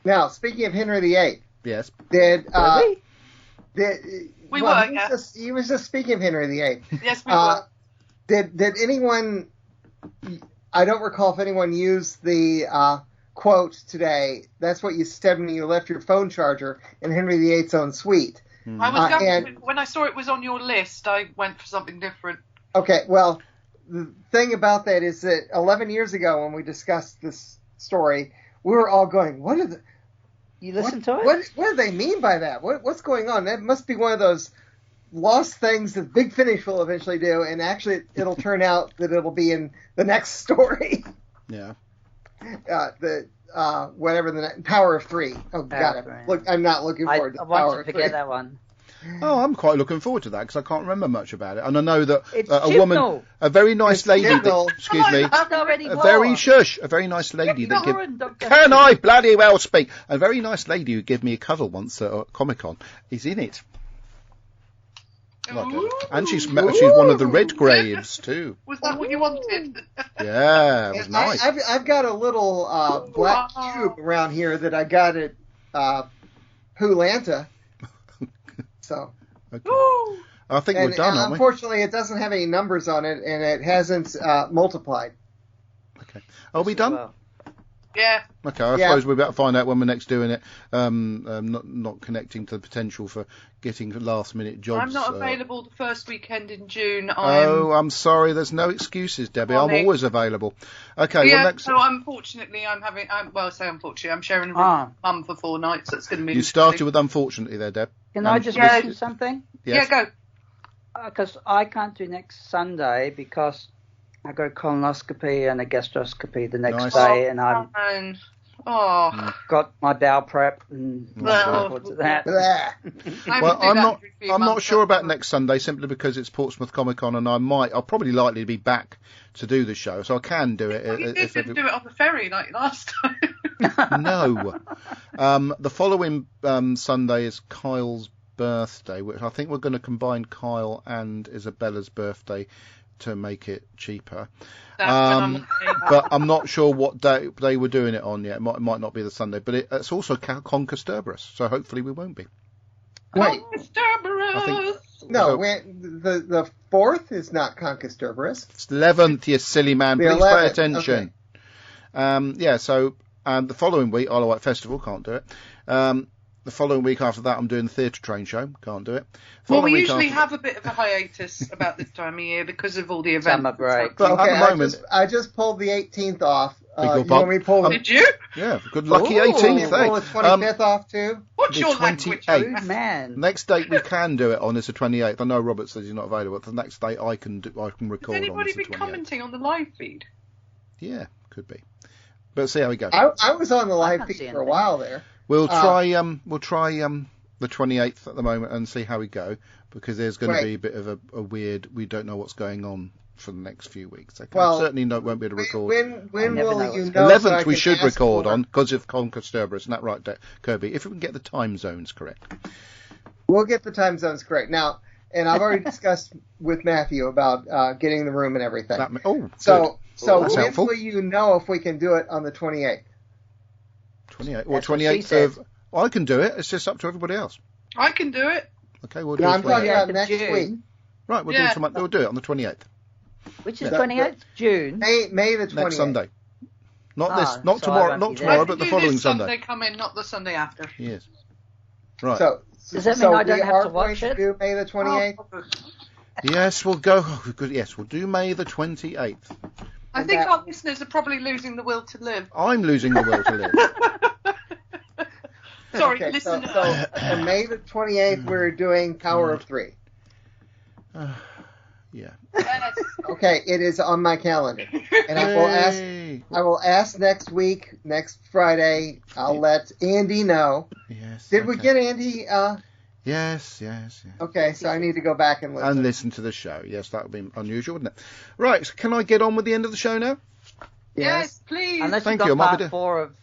Now, speaking of Henry VIII. Yes. He We was just speaking of Henry VIII. Yes, we were. Did anyone? I don't recall if anyone used the quote today. That's what you said when you left your phone charger in Henry VIII's own suite. I was when I saw it was on your list, I went for something different. Okay, well, the thing about that is that 11 years ago when we discussed this story, we were all going, "What are the?" You listen to it? What do they mean by that? What's going on? That must be one of those lost things that Big Finish will eventually do, and actually it'll turn out that it'll be in the next story. Yeah. Whatever the Power of Three. Oh, got it. Look, I'm not looking forward to I Power want of to Three. forget that one. Oh, I'm quite looking forward to that because I can't remember much about it, and I know that It's a woman, a very nice lady, excuse me, a very nice lady that can I bloody well speak? A very nice lady who gave me a cover once at Comic-Con is in it. And she's one of the Redgraves too. Was that what you wanted? Yeah, it was nice. I've got a little black cube around here that I got at Hoolanta. So, okay. I think we're done, aren't we? Unfortunately, it doesn't have any numbers on it, and it hasn't multiplied. Okay. Are we done? Yeah. Okay, I suppose we better find out when we're next doing it. Not connecting to the potential for getting last-minute jobs. I'm not available the first weekend in June. I'm sorry. There's no excuses, Debbie. I'm always available. Okay. Well, next. So unfortunately, I'm sharing a room with Mum for 4 nights. That's going to be. You started with unfortunately there, Deb. Can I just mention something? Yes. Yeah, go. Because I can't do next Sunday because I got a colonoscopy and a gastroscopy the next day, and I've got my bowel prep and forward to that. Well, I'm not sure about next Sunday simply because it's Portsmouth Comic Con, and I'll probably likely be back to do the show, so I can do it. Well, you didn't do it on the ferry like last time. No. The following Sunday is Kyle's birthday, which I think we're going to combine Kyle and Isabella's birthday to make it cheaper. But I'm not sure what day they were doing it on yet. It might not be the Sunday, but it's also Conker Cerberus, so hopefully we won't be. Wait. I think, the 4th is not Conker Cerberus. It's the 11th, you silly man. Please 11th. Pay attention. Okay. So the following week, Isle of Wight Festival, can't do it. The following week after that, I'm doing the Theatre Train show. Can't do it. Well, we usually have a bit of a hiatus about this time of year because of all the events. Summer break. Well, okay, at the moment, I just pulled the 18th off. You want me to pull the... Did you? Yeah, good lucky 18th. Pull the 25th off too. What's your language? Man. Next date we can do it on is the 28th. I know Robert says he's not available. The next date I can record. Has anybody on been commenting on the live feed? Yeah, could be. But see how we go. I was on the live feed for a while there. We'll try the 28th at the moment and see how we go, because there's going to be a bit of a weird. We don't know what's going on for the next few weeks. Okay? Well, certainly won't be able to record. When will you know? 11th we should record on because of Conker Cerberus. Isn't that right, Kirby? If we can get the time zones correct. We'll get the time zones correct now. And I've already discussed with Matthew about getting the room and everything. So when will you know if we can do it on the 28th? 28th. Well, 28th of I can do it. It's just up to everybody else. I can do it. Okay, we'll do No, it. I'm talking about next June. week. Right, we'll do it on the 28th. Which is Yeah. 28th June. May the 28th. Next Sunday. Not Ah, not so tomorrow, I won't not be there. tomorrow, I but can the do following this Sunday. Sunday come in, not the Sunday after. Yes. Right. So Does that mean I don't we have are to watch going it? to do May the 28th? Yes, we'll go. Oh, good. Yes, we'll do May the 28th. I think our listeners are probably losing the will to live. I'm losing the will to live. Sorry, Okay, listen. so for May the 28th, we're doing Power of Three. Yeah. Yes. Okay, it is on my calendar, and Yay. I will ask next week, next Friday. I'll let Andy know. Yes. Did we okay. get Andy? Yes. Okay, so I need to go back and listen. And listen to the show. Yes, that would be unusual, wouldn't it? Right, so can I get on with the end of the show now? Yes, please. Unless Thank you've you, I got might be part 4 of...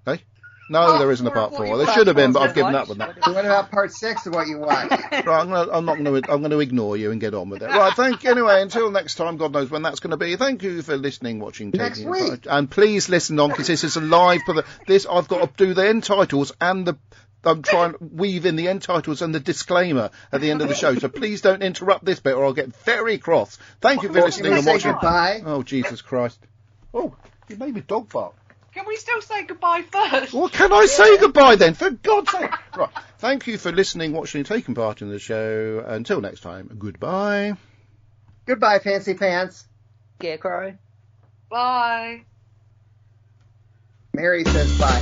Hey? No, Oh, there isn't a or part what 4. you There want. should have been, but What I've given you up with that. What about part 6 of what you want? Right, I'm going to ignore you and get on with it. Right, thank you. Anyway, until next time, God knows when that's going to be. Thank you for listening, watching, Next taking week. And please listen on, because this is a live. I've got to do the end titles and I'm trying to weave in the end titles and the disclaimer at the end of the show. So please don't interrupt this bit or I'll get very cross. Thank you for listening and say watching. goodbye? Oh, Jesus Christ. Oh, you made me dog bark. Can we still say goodbye first? Well, can I say goodbye then? For God's sake. Right. Thank you for listening, watching, and taking part in the show. Until next time, goodbye. Goodbye, Fancy Pants. Scarecrow. Bye. Mary says bye.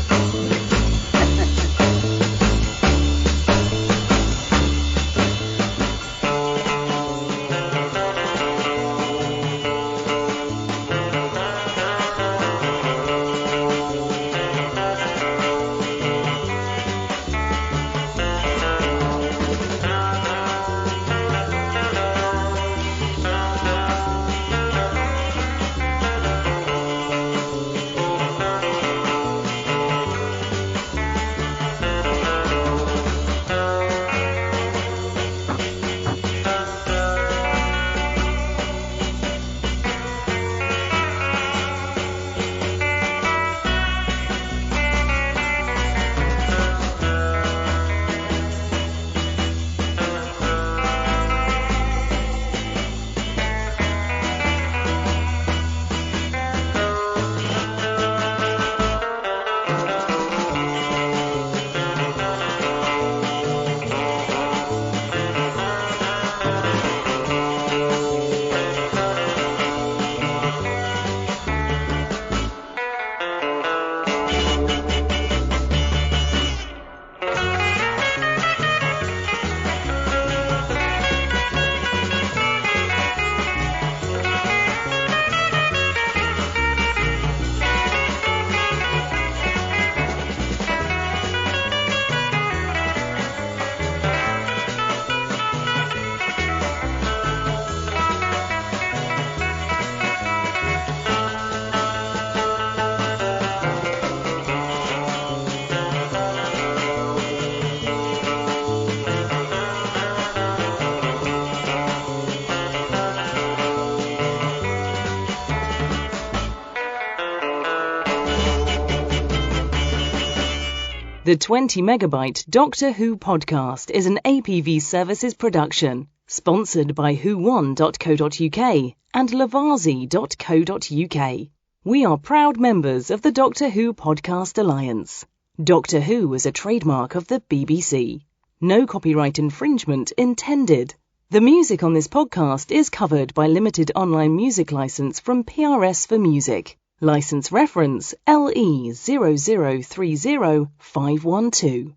The 20 Megabyte Doctor Who podcast is an APV Services production, sponsored by whowon.co.uk and lavazi.co.uk. We are proud members of the Doctor Who Podcast Alliance. Doctor Who is a trademark of the BBC. No copyright infringement intended. The music on this podcast is covered by limited online music license from PRS for Music. License reference LE0030512.